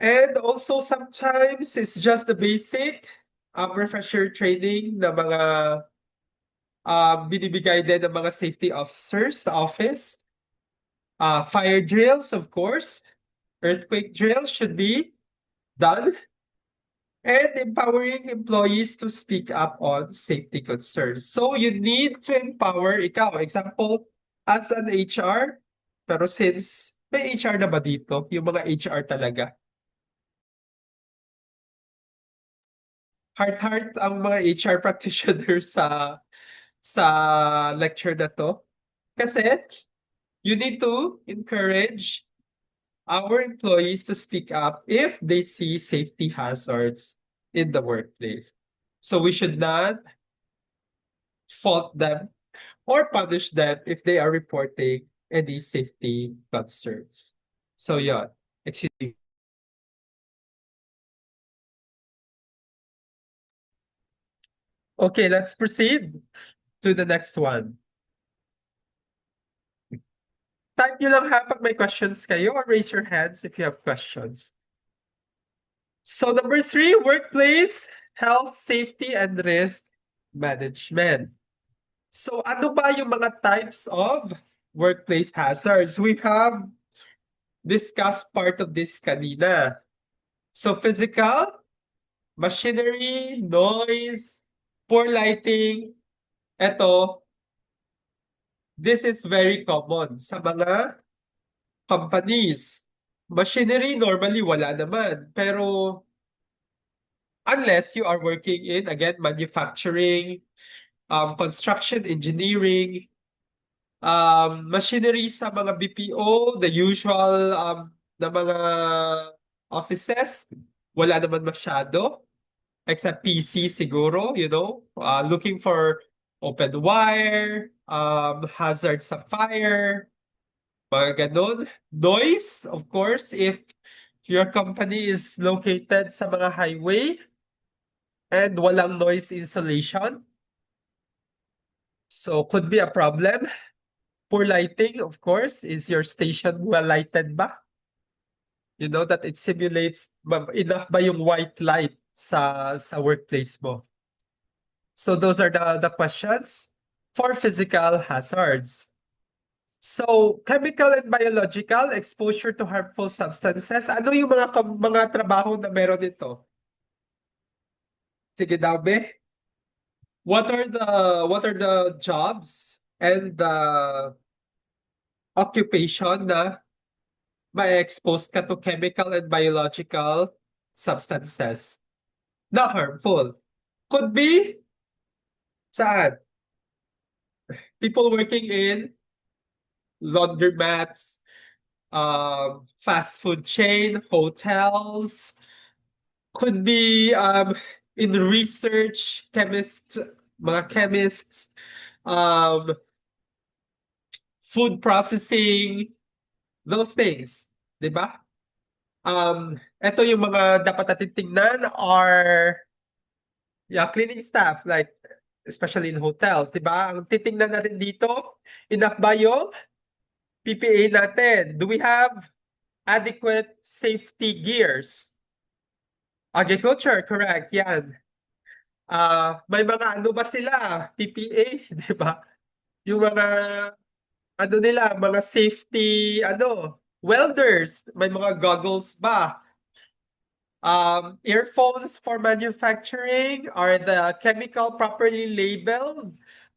And also sometimes it's just the basic refresher training na mga binibigay din ng mga safety officers sa office. Fire drills, of course. Earthquake drills should be done. And empowering employees to speak up on safety concerns. So you need to empower ikaw. Example, as an HR, pero since may HR na ba dito? Yung mga HR talaga. Heart ang mga HR practitioners sa lecture na to. Kasi you need to encourage our employees to speak up if they see safety hazards in the workplace. So we should not fault them or punish them if they are reporting any safety concerns. So yeah, excuse me. Okay, let's proceed to the next one. Type nyo lang ha pag may questions kayo or raise your hands if you have questions. So number 3, workplace health, safety, and risk management. So ano ba yung mga types of workplace hazards? We have discussed part of this kanina. So physical, machinery, noise, poor lighting, eto, this is very common sa mga companies. Machinery, normally wala naman. Pero unless you are working in, again, manufacturing, construction, engineering, machinery sa mga BPO, the usual na mga offices, wala naman masyado. Except PC siguro, looking for open wire, hazard sa fire, mga ganun. Noise, of course, if your company is located sa mga highway and walang noise insulation, so could be a problem. Poor lighting, of course, is your station well lighted ba? You know that it simulates enough ba yung white light sa workplace mo? So those are the questions for physical hazards. So, chemical and biological exposure to harmful substances. Ano yung mga trabaho na meron dito? Sige daw, be. What are the jobs and the occupation na ma-expose ka to chemical and biological substances na harmful? Could be saan? People working in laundromats, fast food chain, hotels, could be in research, mga chemists, um, food processing, those things, di ba? Ito yung mga dapat natin tingnan are cleaning staff, like especially in hotels, di ba? Ang titingnan natin dito, enough ba yung PPA natin? Do we have adequate safety gears? Agriculture, correct, yan. May mga ano ba sila? PPA, di ba? Yung mga ano nila, mga safety, welders, may mga goggles ba? Earphones for manufacturing, are the chemical properly labeled?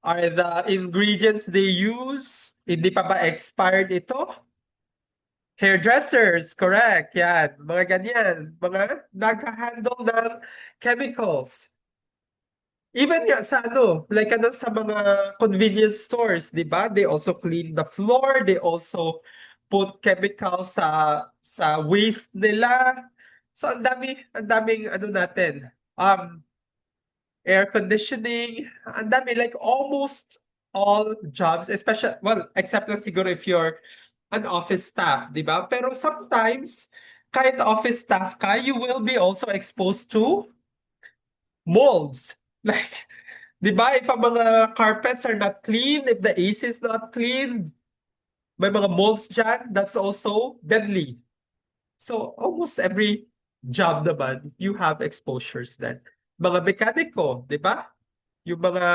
Are the ingredients they use, hindi pa ba expired ito? Hairdressers, correct, yan. Mga ganyan, mga nag-handle ng chemicals. Even nga sa like sa mga convenience stores, di ba? They also clean the floor, they also put chemicals sa waste nila. So ang daming natin. Air conditioning, ang dami, like almost all jobs, especially, well, except lang siguro if you're an office staff, di ba? Pero sometimes, kahit office staff ka, you will be also exposed to molds. Like, di ba, if ang mga carpets are not clean, if the AC is not clean, may mga molds dyan, that's also deadly. So, almost every job naman, you have exposures then. Mga mekaniko, di ba? Yung mga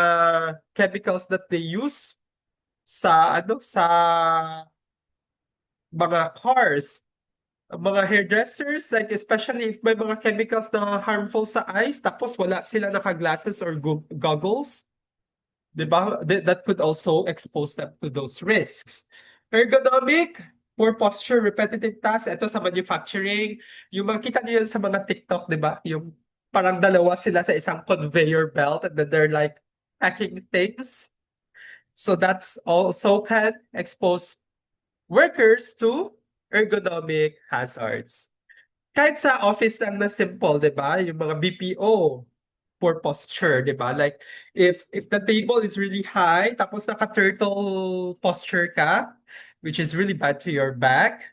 chemicals that they use sa mga cars, mga hairdressers, like especially if may mga chemicals na harmful sa eyes, tapos wala sila naka-glasses or goggles, di ba? That could also expose them to those risks. Ergonomic, poor posture, repetitive tasks. Ito sa manufacturing. Yung makita niyo yan sa mga TikTok, di ba? Yung parang dalawa sila sa isang conveyor belt and then they're like packing things. So that's also can expose workers to ergonomic hazards. Kahit sa office lang na simple, di ba? Yung mga BPO, poor posture, di ba? Like, if the table is really high, tapos naka-turtle posture ka, which is really bad to your back,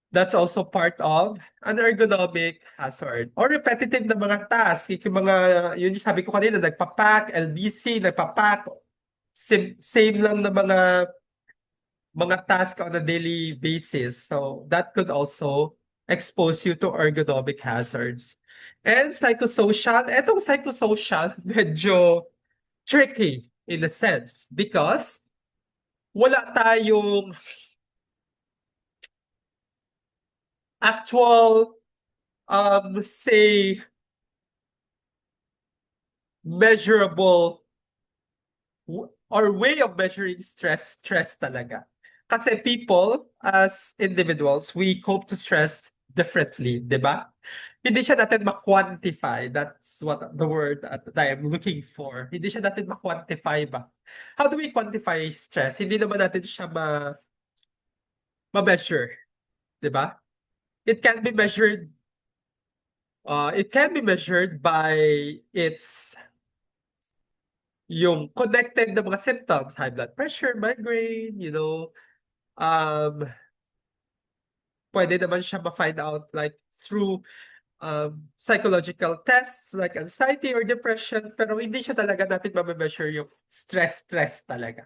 that's also part of an ergonomic hazard. Or repetitive na mga tasks, yung yun yung sabi ko kanina, nagpapack, LBC, nagpapack, same lang na mga tasks on a daily basis. So that could also expose you to ergonomic hazards. And psychosocial, etong psychosocial, medyo tricky in a sense because wala tayong actual, say, measurable or way of measuring stress talaga. Kasi people, as individuals, we cope to stress differently, di ba? Hindi siya natin ma-quantify. That's what the word that I am looking for. Hindi siya natin ma-quantify ba? How do we quantify stress? Hindi naman natin siya ma-measure, di ba? It can be measured. It can be measured by its yung connected na mga symptoms, high blood pressure, migraine, um, pwede naman siya ma-find out like through psychological tests like anxiety or depression, pero hindi siya talaga natin ma-measure yung stress talaga.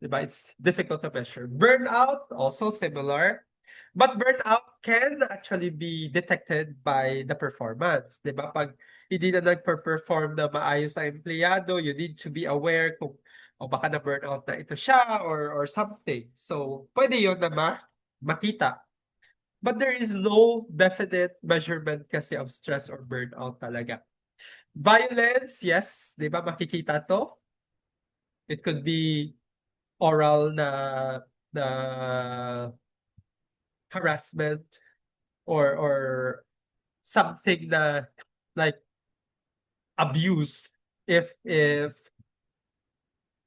Diba? It's difficult to measure. Burnout, also similar. But burnout can actually be detected by the performance. Diba? Pag hindi na nagper-perform na maayos ang empleyado, you need to be aware kung o baka na burnout na ito siya or something. So, pwede yun na makita. But there is no definite measurement kasi of stress or burnout talaga. Violence, yes, di ba makikita to? It could be oral na harassment or something na like abuse if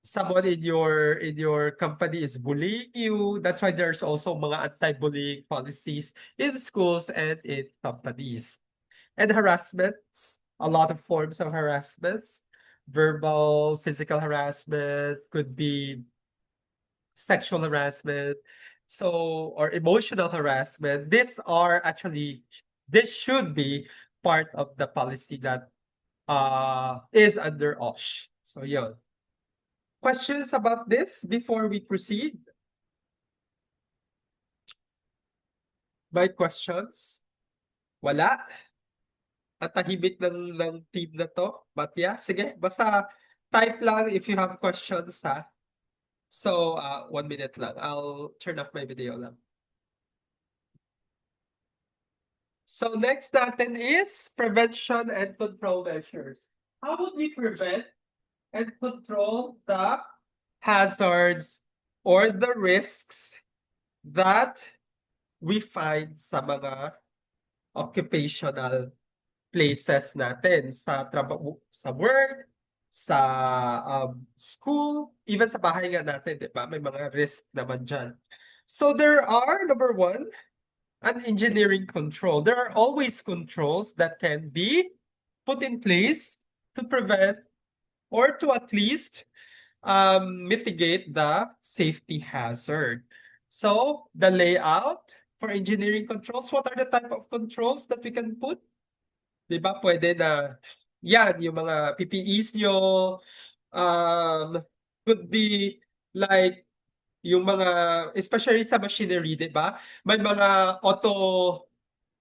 someone in your company is bullying you. That's why there's also mga anti-bullying policies in schools and in companies. And harassments, a lot of forms of harassments, verbal, physical harassment, could be sexual harassment, or emotional harassment. This should be part of the policy that is under OSH. So yun. Questions about this before we proceed? May questions? Wala? At tahimik ng team na to. But yeah, sige, basta type lang if you have questions, ha? So, 1 minute lang. I'll turn off my video lang. So next natin is prevention and control measures. How would we prevent and control the hazards or the risks that we find sa mga occupational places natin, sa trabaho, sa work, sa school, even sa bahay nga natin, di ba? May mga risk naman dyan. So there are, number one, an engineering control. There are always controls that can be put in place to prevent or to at least mitigate the safety hazard. So the layout for engineering controls, what are the type of controls that we can put? Di ba pwede na yan, yung mga PPEs nyo, could be like yung mga, especially sa machinery, di ba? May mga auto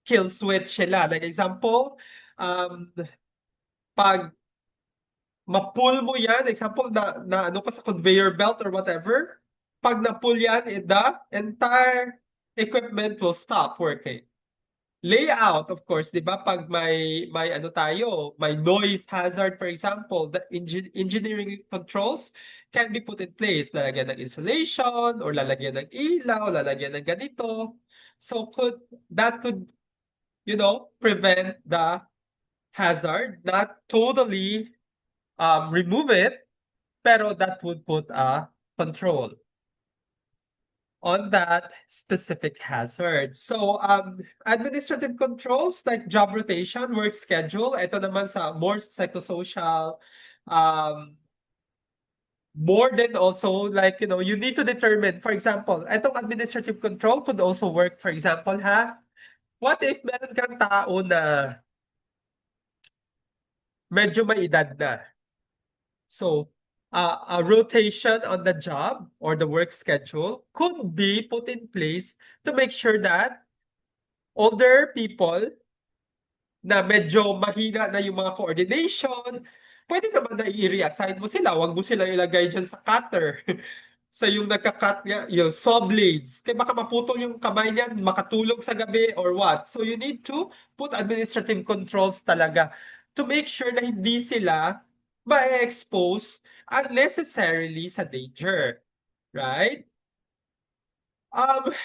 kill switch sila. Like example, pag ma-pull mo yan, example, na ano ka sa conveyor belt or whatever, pag na-pull yan, the entire equipment will stop working. Layout, of course, di ba? Pag may ano tayo, may noise hazard, for example, the engineering controls can be put in place. Lalagyan ng insulation, or lalagyan ng ilaw, lalagyan ng ganito. So that could, prevent the hazard, not totally remove it, pero that would put a control on that specific hazard. So, administrative controls like job rotation, work schedule, ito naman sa more psychosocial, more than also like, you need to determine, for example, itong administrative control could also work, for example, what if meron kang tao na medyo may edad na? So, a rotation on the job or the work schedule could be put in place to make sure that older people na medyo mahina na yung mga coordination, pwede naman na i-reassign mo sila. Huwag mo sila ilagay dyan sa cutter. Sa yung nagka-cut niya, yung saw blades. Kaya baka maputol yung kamay niyan, makatulog sa gabi or what. So you need to put administrative controls talaga to make sure na hindi sila ma-expose unnecessarily sa danger. Right? Um,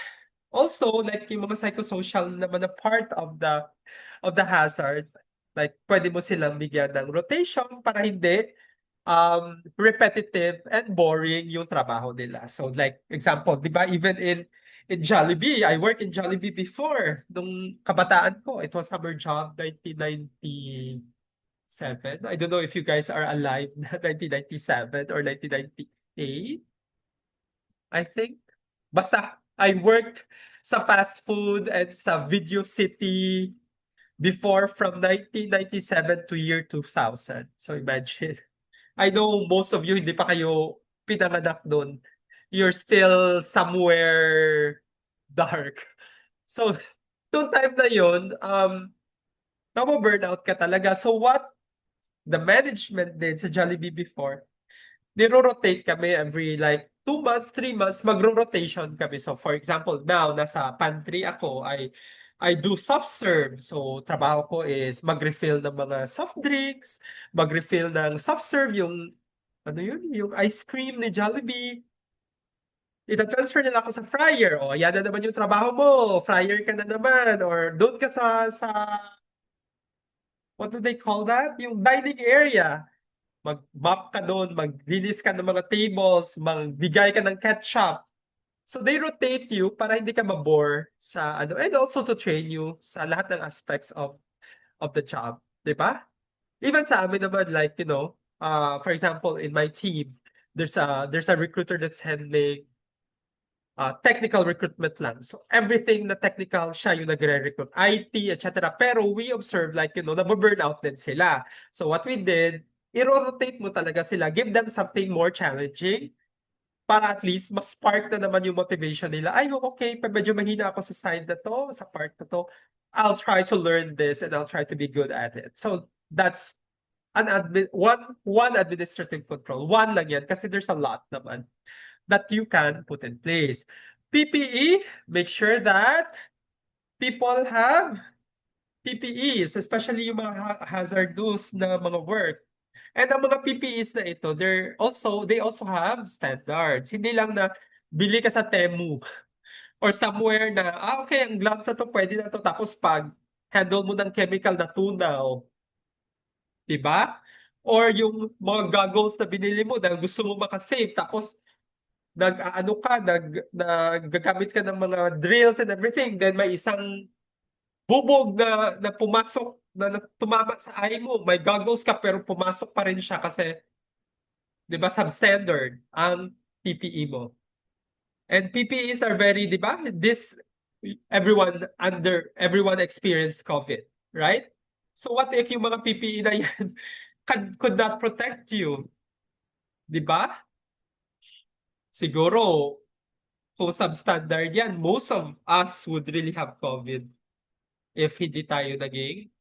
Also, like yung mga psychosocial naman na part of the hazard, like pwede mo silang bigyan ng rotation para hindi repetitive and boring yung trabaho nila. So like example, 'di ba, even in Jollibee, I worked in Jollibee before nung kabataan ko. It was summer job 1997. I don't know if you guys are alive na 1997 or 1998. I think. Basta, I worked sa fast food and sa Video City before from 1997 to year 2000. So imagine. I know most of you hindi pa kayo pinanganak doon. You're still somewhere dark. So, nung time na yun, burnout ka talaga. So what the management did sa Jollibee before, niro-rotate kami every like 2 months, 3 months, magro-rotation kami. So for example, now nasa pantry ako, I do soft serve. So trabaho ko is mag-refill ng mga soft drinks, mag-refill ng soft serve, yung ano yun, yung ice cream ni Jollibee. Ita-transfer nila ako sa fryer. O, yan na naman yung trabaho mo. Fryer ka na naman. Or doon ka sa what do they call that? Yung dining area. Mag-mop ka doon, maglinis ka ng mga tables, magbigay ka ng ketchup. So they rotate you para hindi ka mabore sa ano, and also to train you sa lahat ng aspects of the job, 'di ba? Even sa amin naman, like, for example, in my team, there's a recruiter that's handling technical recruitment lang. So everything na technical, siya yung nagre-recruit, IT, etc. Pero we observe, like, nababurnout din sila. So what we did, i-rotate mo talaga sila, give them something more challenging para at least mas spark na naman yung motivation nila. Ay, okay, pa medyo mahina ako sa side na to, sa part na to. I'll try to learn this and I'll try to be good at it. So that's one administrative control. One lang yan kasi there's a lot naman that you can put in place. PPE, make sure that people have PPEs, especially yung mga hazardous na mga work. And ang mga PPEs na ito, they also have standards. Hindi lang na bili ka sa Temu or somewhere na, okay, ang gloves na to, pwede na to. Tapos pag handle mo ng chemical na tunaw, diba? Or yung mga goggles na binili mo dahil gusto mo makasave, tapos nag-aano ka, naggagamit ka ng mga drills and everything, then may isang bubog na pumasok, na tumama sa eye mo, may goggles ka pero pumasok pa rin siya kasi, di ba, substandard ang PPE mo. And PPEs are very, di ba, everyone experienced COVID, right? So what if yung mga PPE na yan could not protect you? Di ba? Siguro, kung substandard yan, most of us would really have COVID if hindi tayo naging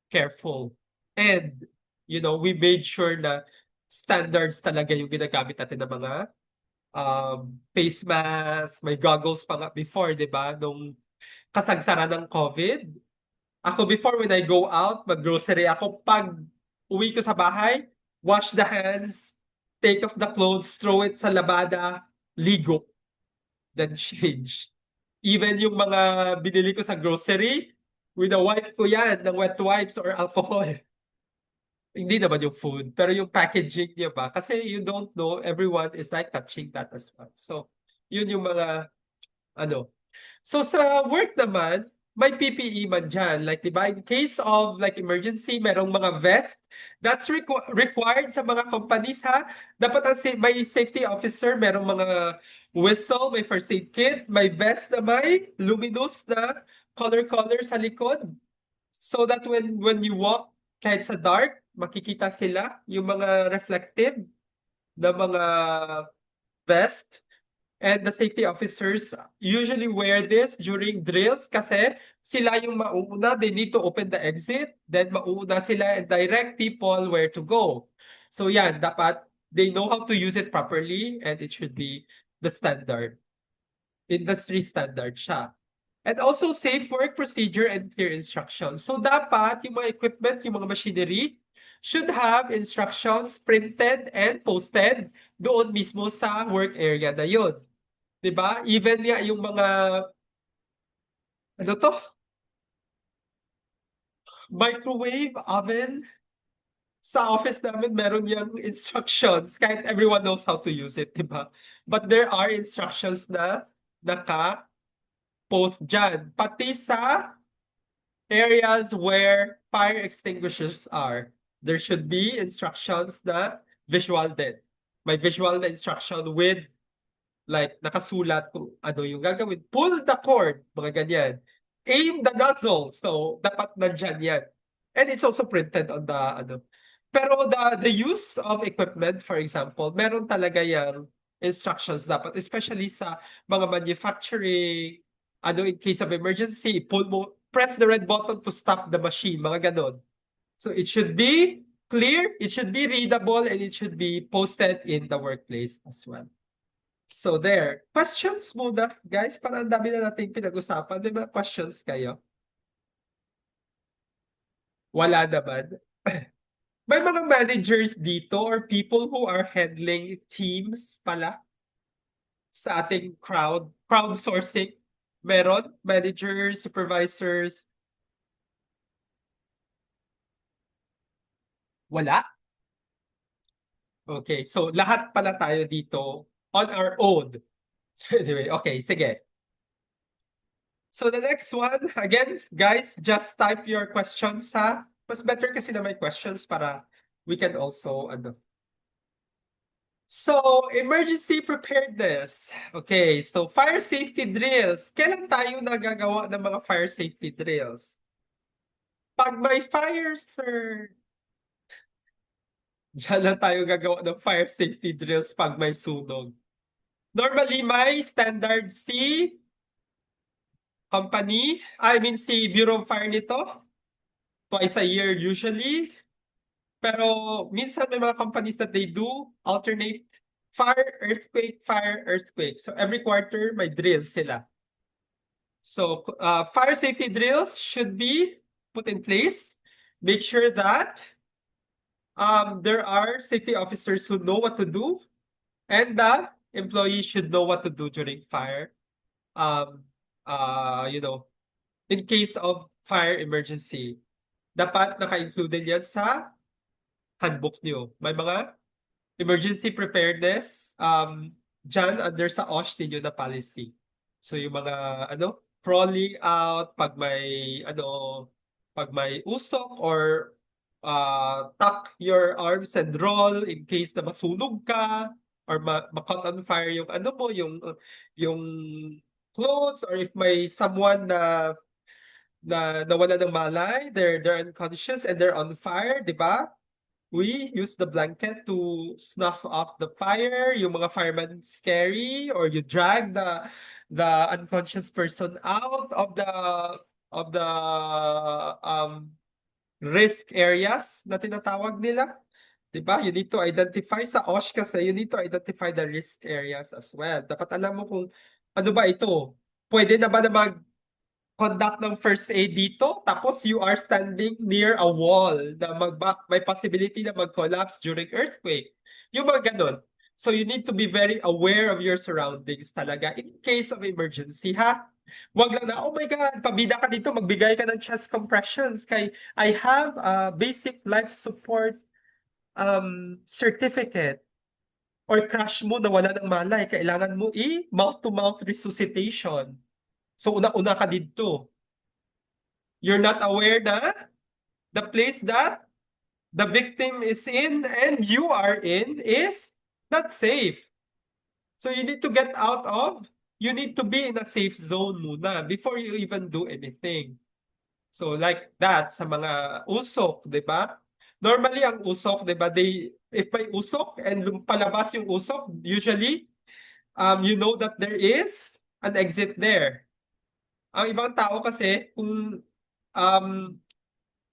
careful. And, we made sure na standards talaga yung ginagamit natin ng mga face mask, may goggles pa nga before, di ba? Nung kasagsaran ng COVID. Ako before, when I go out, mag-grocery ako, pag uwi ko sa bahay, wash the hands, take off the clothes, throw it sa labada, ligo, then change. Even yung mga binili ko sa grocery, with a wipe ko yan, ng wet wipes or alcohol. Hindi naman yung food, pero yung packaging niya ba? Kasi you don't know, everyone is like touching that as well. So, yun yung mga, ano. So, sa work naman, may PPE man dyan. Like, di ba, in case of like emergency, merong mga vest. That's required sa mga companies, ha? Dapat may safety officer, merong mga whistle, may first aid kit, may vest na may luminous na color sa likod. So that when you walk, kahit sa dark, makikita sila yung mga reflective na mga vest. And the safety officers usually wear this during drills kasi sila yung mauuna. They need to open the exit. Then mauuna sila and direct people where to go. So yan, dapat they know how to use it properly and it should be the standard. Industry standard siya. And also safe work procedure and clear instructions. So dapat yung mga equipment, yung mga machinery, should have instructions printed and posted doon mismo sa work area na yun. 'Di ba? Even nga yung mga, ano 'to, microwave oven, sa office namin meron yang instructions kahit everyone knows how to use it, 'di ba? But there are instructions na naka-post diyan, pati sa areas where fire extinguishers are. There should be instructions na visual din. May visual na instruction with like nakasulat kung ano yung gagawin. Pull the cord, mga ganyan. Aim the nozzle. So, dapat nandyan yan. And it's also printed on the ano. Pero the use of equipment, for example, meron talaga yung instructions dapat, especially sa mga manufacturing, ano, in case of emergency, pull mo, press the red button to stop the machine, mga ganon. So it should be clear, it should be readable, and it should be posted in the workplace as well. So there. Questions muna, guys? Parang ang dami na nating pinag-usapan. Di ba questions kayo? Wala naman. May mga managers dito or people who are handling teams pala sa ating crowdsourcing. Meron? Managers, supervisors? Wala? Okay, so lahat pala tayo dito on our own. So anyway, okay, sige. So the next one, again, guys, just type your questions sa, mas better kasi na may questions para we can also, ano. So, emergency preparedness. Okay, so fire safety drills. Kailan tayo nagagawa ng mga fire safety drills? Pag may fire, sir. Diyan lang tayo gagawa ng fire safety drills pag may sunog. Normally, may standard si company, I mean si Bureau of Fire nito, twice a year usually. Pero minsan may mga companies that they do alternate fire, earthquake. So every quarter may drill sila. So fire safety drills should be put in place. Make sure that there are safety officers who know what to do, and the employees should know what to do during fire. You know, in case of fire emergency. Dapat naka-included yan sa handbook nyo. May mga emergency preparedness dyan under sa OSH ninyo na policy. So yung mga ano, crawling out pag may usok or tuck your arms and roll in case na masunog ka or ma-caught on fire yung ano mo, yung clothes, or if may someone na nawala ng malay, they're unconscious and they're on fire, di ba? We use the blanket to snuff up the fire. Yung mga firemen scary, or you drag the unconscious person out of the risk areas na tinatawag nila. Diba? You need to identify sa OSH kasi you need to identify the risk areas as well. Dapat alam mo kung ano ba ito. Pwede na ba na conduct ng first aid dito, tapos you are standing near a wall na may possibility na mag-collapse during earthquake. Yung mga ganun. So you need to be very aware of your surroundings talaga in case of emergency, ha? Wag lang na, oh my God, pabida ka dito, magbigay ka ng chest compressions kay I have a basic life support certificate, or crush mo na wala ng malay, kailangan mo mouth-to-mouth resuscitation. So una-una ka dito. You're not aware na the place that the victim is in and you are in is not safe. So you need to get out of, you need to be in a safe zone muna before you even do anything. So like that sa mga usok, 'di ba? Normally ang usok, 'di ba, if may usok and palabas yung usok, usually you know that there is an exit there. Ang ibang tao kasi kung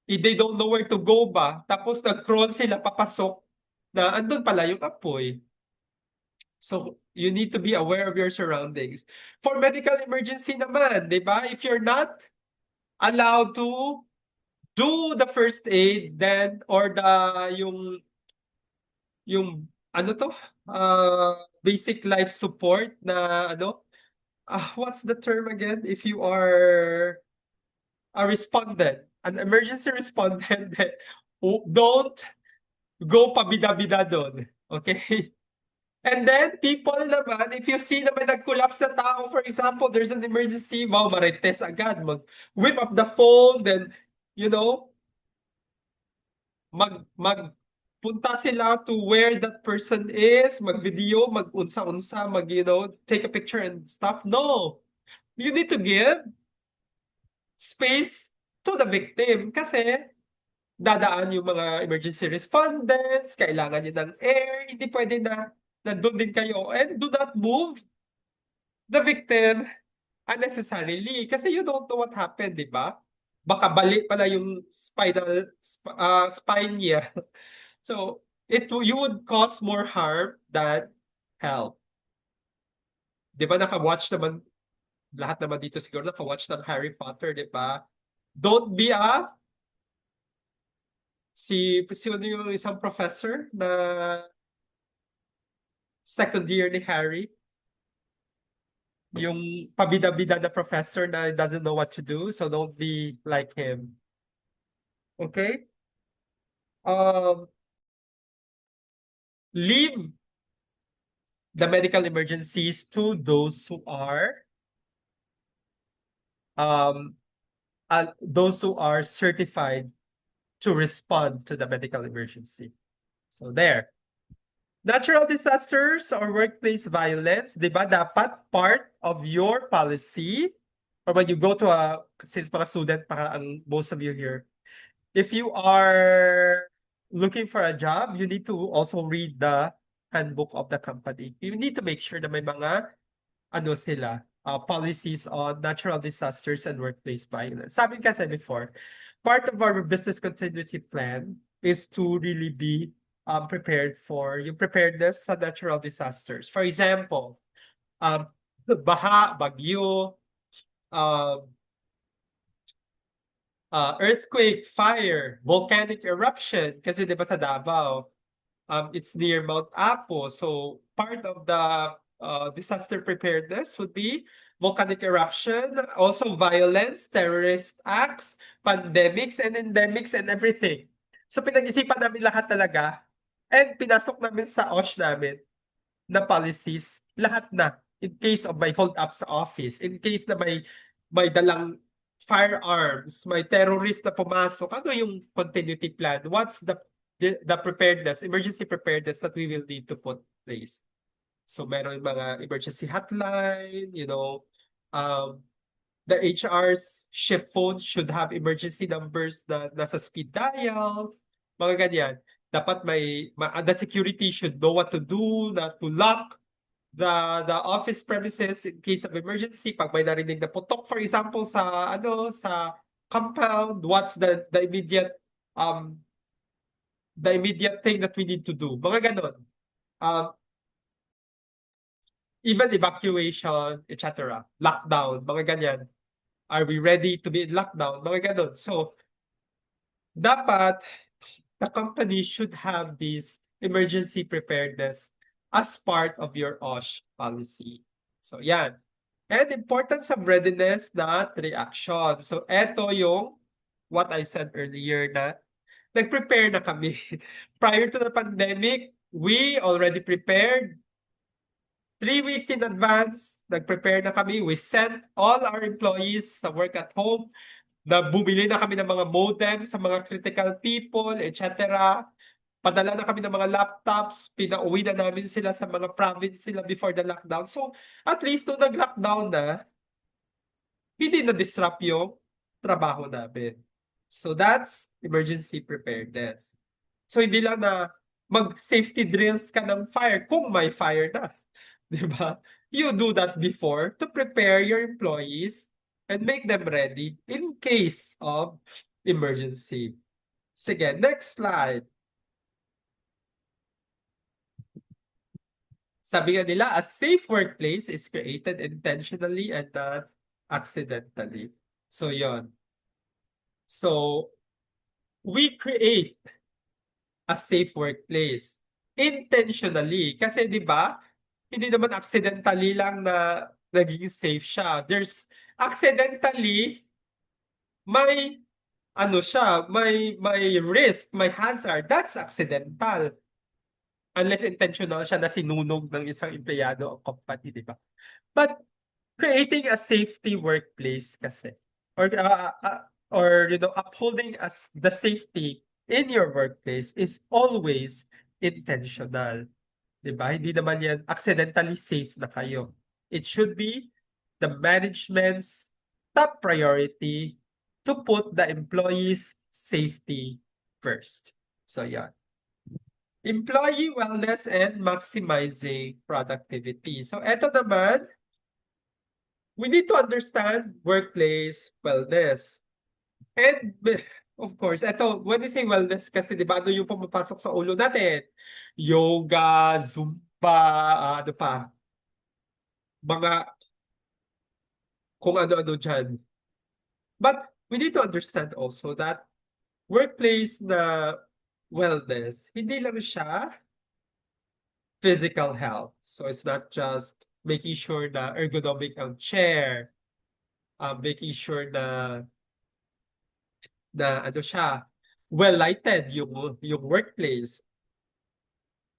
they don't know where to go ba, tapos nag-crawl sila papasok na andun pala yung apoy. So you need to be aware of your surroundings. For medical emergency naman, 'di ba? If you're not allowed to do the first aid, then or yung ano to? basic life support na ano, what's the term again? If you are a respondent, an emergency respondent, don't go pabida-bida doon. Okay? And then, people naman, if you see na may nag-collapse na tao, for example, there's an emergency, wow, marites agad, mag-whip up the phone, then, you know, magpunta sila to where that person is, mag-video, mag-unsa-unsa, take a picture and stuff. No! You need to give space to the victim kasi dadaan yung mga emergency respondents, kailangan niyo ng air, hindi pwede na nandun din kayo. And do not move the victim unnecessarily kasi you don't know what happened, di ba? Baka bali pala yung spine niya. So, you would cause more harm than help. Di ba naka-watch naman, lahat naman dito siguro naka-watch ng Harry Potter, di ba? Don't be sino yung isang professor na second year ni Harry? Yung pabida-bida na professor na doesn't know what to do, so don't be like him. Okay? Leave the medical emergencies to those who are certified to respond to the medical emergency. So there. Natural disasters or workplace violence, di ba dapat part of your policy or when you go to since mga student pa ang most of you here, if you are looking for a job, you need to also read the handbook of the company. You need to make sure na may mga policies on natural disasters and workplace violence. Sabi kasi before, part of our business continuity plan is to really be prepared for yung preparedness sa natural disasters. For example, baha, bagyo, earthquake, fire, volcanic eruption, kasi di ba sa Davao, it's near Mount Apo. So part of the disaster preparedness would be volcanic eruption, also violence, terrorist acts, pandemics, and endemics, and everything. So pinag-isipan namin lahat talaga and pinasok namin sa OSH namin na policies, lahat na. In case of may hold up sa office, in case na may dalang firearms, may terrorist na pumasok, ano yung continuity plan? What's the preparedness, emergency preparedness that we will need to put in place? So meron mga emergency hotline, the HR's shift phone should have emergency numbers na nasa speed dial, mga ganyan. Dapat the security should know what to do, not to lock the office premises in case of emergency. Pag may narinig na putok, for example, sa compound, what's the immediate thing that we need to do. Mga ganon. Even evacuation, etc. Lockdown, mga ganyan. Are we ready to be in lockdown? Mga ganon. So, dapat the company should have this emergency preparedness as part of your OSH policy. So, yan. And importance of readiness, not reaction. So, eto yung what I said earlier na nag-prepare na kami. Prior to the pandemic, we already prepared 3 weeks in advance, nag-prepare na kami. We sent all our employees sa work at home. Bumili na kami ng mga modem sa mga critical people, etc. Padala na kami ng mga laptops. Pinauwi na namin sila sa mga province sila before the lockdown. So, at least nung nag-lockdown na, hindi na-disrupt yung trabaho namin. So, that's emergency preparedness. So, hindi lang na mag-safety drills ka ng fire kung may fire na. Diba? You do that before to prepare your employees and make them ready in case of emergency. Sige, next slide. Sabi nga nila, a safe workplace is created intentionally and not accidentally. So, yon. So, we create a safe workplace. intentionally. Kasi 'di ba, hindi naman accidentally lang na naging safe siya. There's accidentally may ano siya, may risk, may hazard. That's accidental. Unless intentional siya na sinunog ng isang empleyado o company, 'di ba? But creating a safety workplace kasi or upholding as the safety in your workplace is always intentional, 'di ba? Hindi naman yan accidentally safe na kayo. It should be the management's top priority to put the employees' safety first. So yeah. Employee wellness and maximizing productivity. So eto naman, we need to understand workplace wellness. And of course, eto, when we say wellness kasi 'di ba ano yung pumapasok sa ulo natin? Yoga, Zumba, ano pa, mga kung ano-ano diyan. But we need to understand also that workplace na wellness, hindi lang siya physical health. So it's not just making sure na ergonomic ang chair, making sure na ano siya, well lighted yung workplace.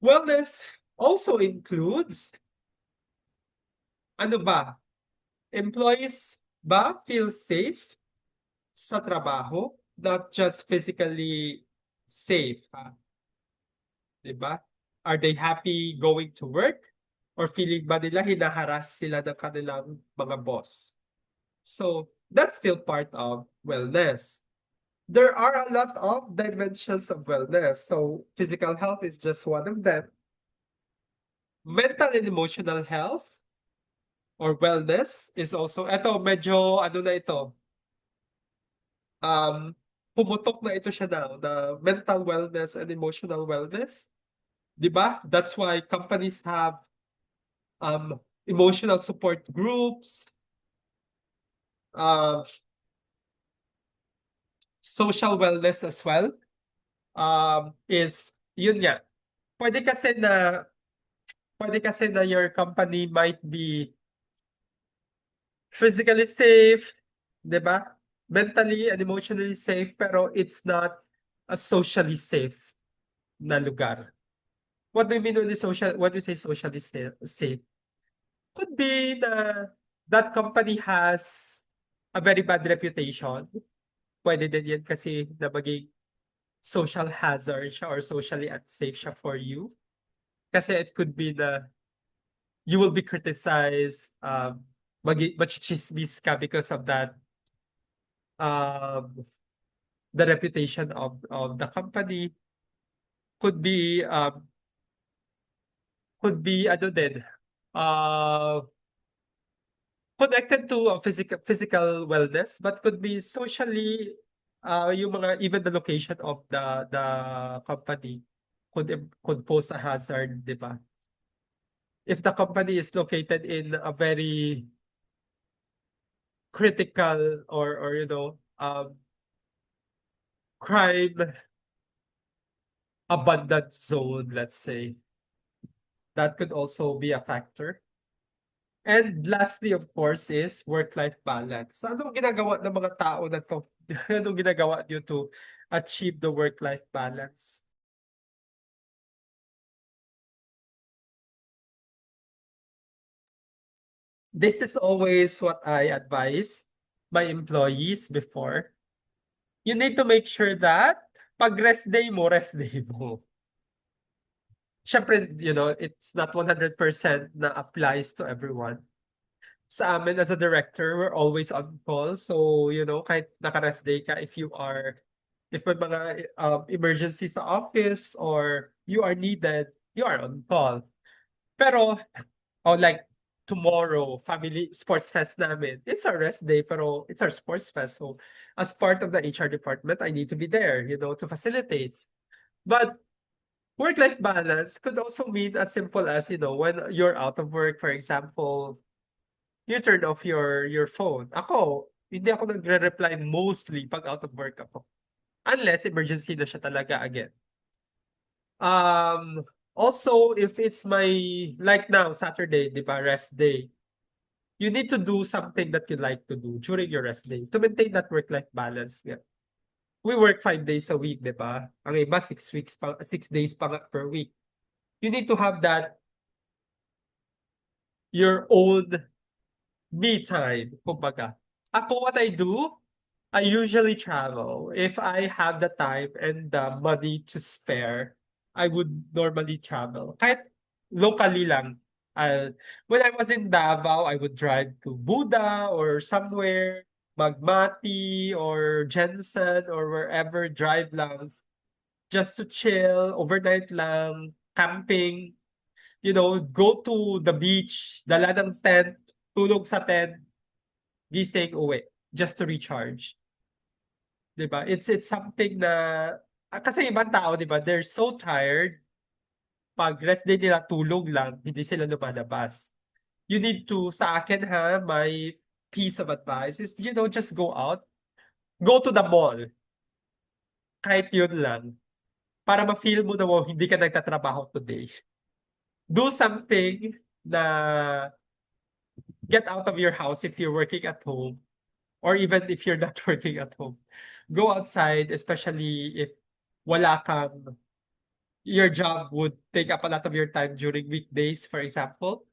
Wellness also includes ano ba? Employees ba feel safe sa trabaho? Not just physically safe, 'di ba? Are they happy going to work? Or feeling ba nila hinaharas sila ng kanilang mga boss? So, that's still part of wellness. There are a lot of dimensions of wellness. So, physical health is just one of them. Mental and emotional health or wellness is also, eto, medyo, ano na ito, pumutok na ito siya na mental wellness and emotional wellness. Di ba? That's why companies have emotional support groups, social wellness as well. Is, yun nga, pwede kasi na your company might be physically safe, 'di ba? Mentally and emotionally safe, pero it's not a socially safe na lugar. What do you mean when you say socially safe? Could be that company has a very bad reputation. Pwede din yan kasi na maging social hazard siya or socially unsafe siya for you. Kasi it could be na you will be criticized, machismis ka because of that, the reputation of the company. Could be, ano din, uh, connected to a physical wellness, but could be socially, yung mga, even the location of the company could pose a hazard, di ba? If the company is located in a very critical or crime abundant zone, let's say, that could also be a factor. And lastly, of course, is work-life balance. Anong ginagawa ng mga tao na to? Anong ginagawa nyo to achieve the work-life balance? This is always what I advise my employees before. You need to make sure that pag rest day mo, rest day mo. Syempre, it's not 100% na applies to everyone. Sa amin as a director, we're always on call. So, kahit naka-rest day ka, if may mga emergency sa office or you are needed, you are on call. Pero, like tomorrow, family sports fest namin, it's our rest day, pero it's our sports fest. So, as part of the HR department, I need to be there, to facilitate. But work-life balance could also mean as simple as, when you're out of work, for example, you turn off your phone. Ako, hindi ako nagre-reply mostly pag out of work ako. Unless emergency na siya talaga again. Also, if it's my, like now, Saturday, di ba, rest day, you need to do something that you like to do during your rest day to maintain that work-life balance. Yeah. We work 5 days a week, di ba? Ang iba, 6 days pa nga per week. You need to have that, your own me time, kumbaga. Ako, what I do, I usually travel. If I have the time and the money to spare, I would normally travel. Kahit locally lang. When I was in Davao, I would drive to Buda or somewhere, Magmati or Jensen or wherever, drive lang just to chill, overnight lang, camping, go to the beach, dala ng tent, tulog sa tent, gising, uwi, just to recharge. 'Di ba? It's something na kasi ibang tao, 'di ba, they're so tired, 'pag rest day nila tulog lang, hindi sila lumalabas. You need to, sa akin ha, my piece of advice is, just go out. Go to the mall. Kahit yun lang. Para ma-feel mo na, wow, hindi ka nagtatrabaho today. Do something na get out of your house if you're working at home, or even if you're not working at home. Go outside, especially if wala kang your job would take up a lot of your time during weekdays, for example.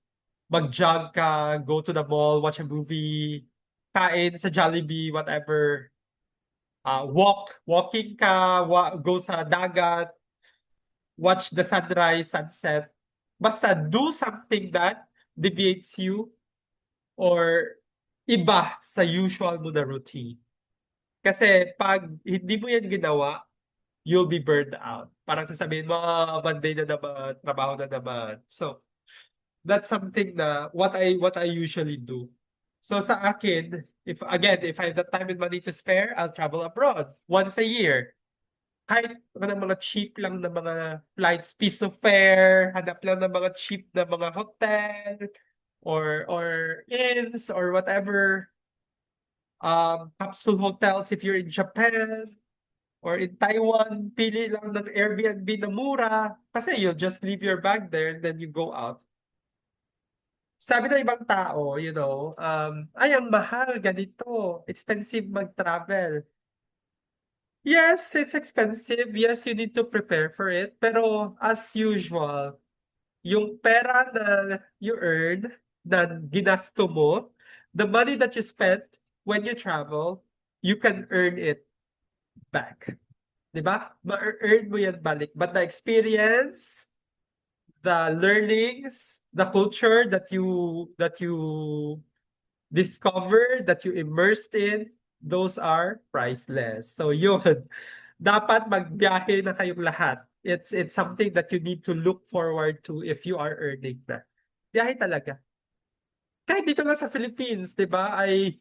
Mag-jog ka, go to the mall, watch a movie, kain sa Jollibee, whatever. Walking ka, go sa dagat, watch the sunrise, sunset. Basta do something that deviates you or iba sa usual mo na routine. Kasi pag hindi mo yan ginawa, you'll be burned out. Parang sasabihin mo, Monday na naman, trabaho na naman. So, that's something na what I usually do. So sa akin, if I have the time and money to spare, I'll travel abroad once a year. Kahit mga cheap lang na mga flights, piece of fare, hanap lang ng mga cheap na mga hotel or inns or whatever. Capsule hotels if you're in Japan or in Taiwan, pili lang ng Airbnb na mura kasi you'll just leave your bag there and then you go out. Sabi ng ibang tao, ay ang mahal, ganito, expensive mag-travel. Yes, it's expensive. Yes, you need to prepare for it. Pero as usual, yung pera na you earn, na ginasto mo, the money that you spent when you travel, you can earn it back. 'Di ba? Ma-earn mo yan balik. But the experience, the learnings, the culture that you discover, that you immersed in, those are priceless. So yun, dapat magbiyahe na kayong lahat. It's something that you need to look forward to if you are earning na. Biyahe talaga. Kahit dito lang sa Philippines, 'di ba? I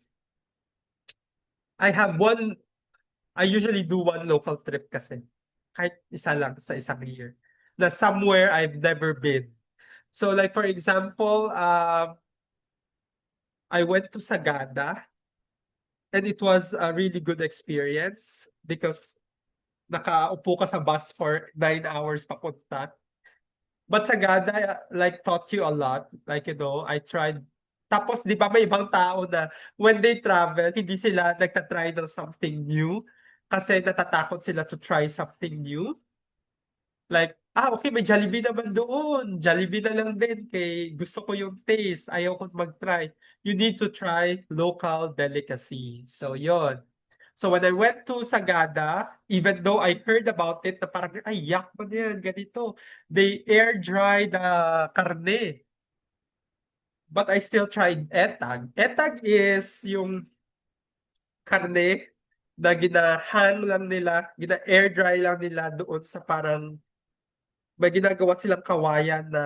usually do one local trip kasi. Kahit isa lang sa isang year. Na somewhere I've never been. So like for example, I went to Sagada and it was a really good experience because nakaupo ka sa bus for 9 hours papunta. But Sagada, like, taught you a lot. Like, I tried. Tapos, di ba may ibang tao na when they travel, hindi sila nagtatry ng something new kasi natatakot sila to try something new. Like, okay, may Jollibee naman doon. Jollibee na lang din kay gusto ko yung taste. Ayaw ko mag-try. You need to try local delicacy. So, yon. So when I went to Sagada, even though I heard about it, na parang, ay, yak mo na yan, ganito. They air dry the karne. But I still tried etag. Etag is yung karne na ginahang lang nila, gina-air dry lang nila doon sa parang may ginagawa silang kawayan na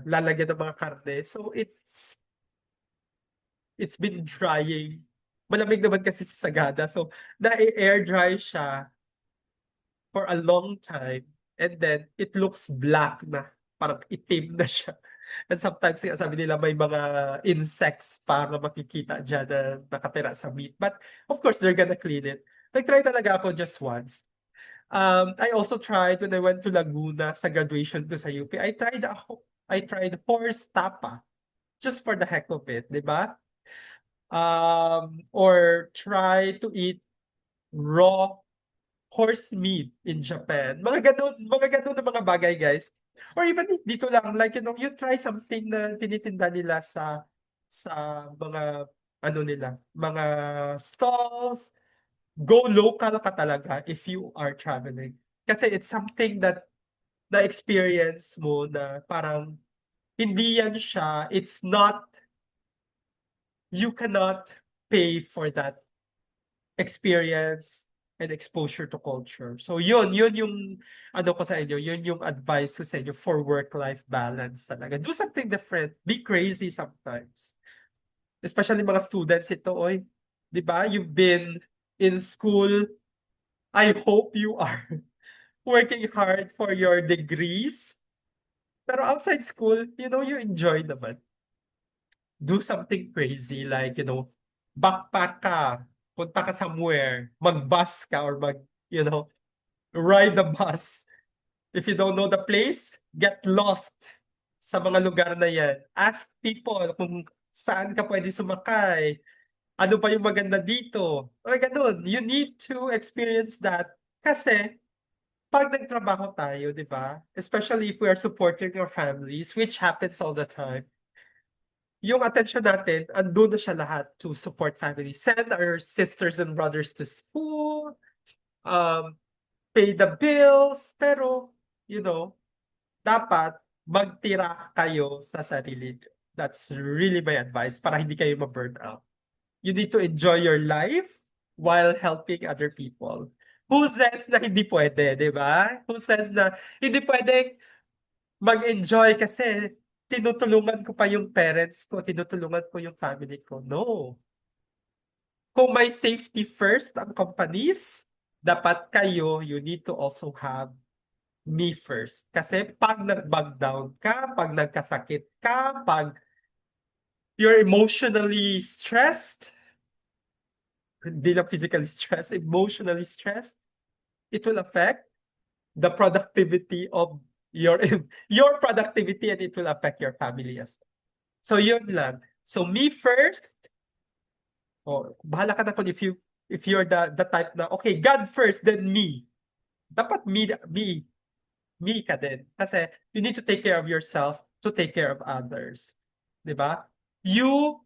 lalagyan ng mga karne. So it's been drying. Malamig naman kasi sa Sagada. So na-air dry siya for a long time and then it looks black na. Parang itim na siya. And sometimes sabi nila may mga insects pa na makikita dyan na nakatira sa meat. But of course, they're gonna clean it. Nag-try talaga ako just once. I also tried when I went to Laguna sa graduation ko sa UP, I tried horse tapa just for the heck of it, 'di ba? Or try to eat raw horse meat in Japan. Mga gano'n na mga bagay, guys. Or even dito lang, like, you try something na tinitinda nila sa mga ano nila, mga stalls. Go local ka talaga if you are traveling. Kasi it's something that na-experience mo na parang hindi yan siya, you cannot pay for that experience and exposure to culture. So yun yung ano ko sa inyo, yun yung advice ko sa inyo for work-life balance talaga. Do something different. Be crazy sometimes. Especially mga students ito, oy. 'Di ba? You've been in school. I hope you are working hard for your degrees. Pero outside school, you enjoy naman. Do something crazy like, backpack ka, punta ka somewhere, mag-bus ka or ride the bus. If you don't know the place, get lost sa mga lugar na yan. Ask people kung saan ka pwede sumakay. Ano ba yung maganda dito? O ganun. You need to experience that. Kasi, pag nagtrabaho tayo, di ba? Especially if we are supporting our families, which happens all the time, yung attention natin, andun na siya lahat to support families. Send our sisters and brothers to school, um, pay the bills, pero, dapat magtira kayo sa sarili niyo. That's really my advice para hindi kayo ma-burn out. You need to enjoy your life while helping other people. Who says na hindi pwede, di ba? Who says na hindi pwede mag-enjoy kasi tinutulungan ko pa yung parents ko, tinutulungan ko yung family ko. No. Kung may safety first ang companies, dapat kayo, you need to also have me first. Kasi pag nag-bug down ka, pag nagkasakit ka, pag you're emotionally stressed, hindi lang physically stressed, emotionally stressed, it will affect the productivity of your productivity and it will affect your family as well. So yun lang. So me first, bahala ka na kung if you're the type na, okay, God first, then me. Dapat me ka din. Kasi you need to take care of yourself to take care of others. 'Di ba? You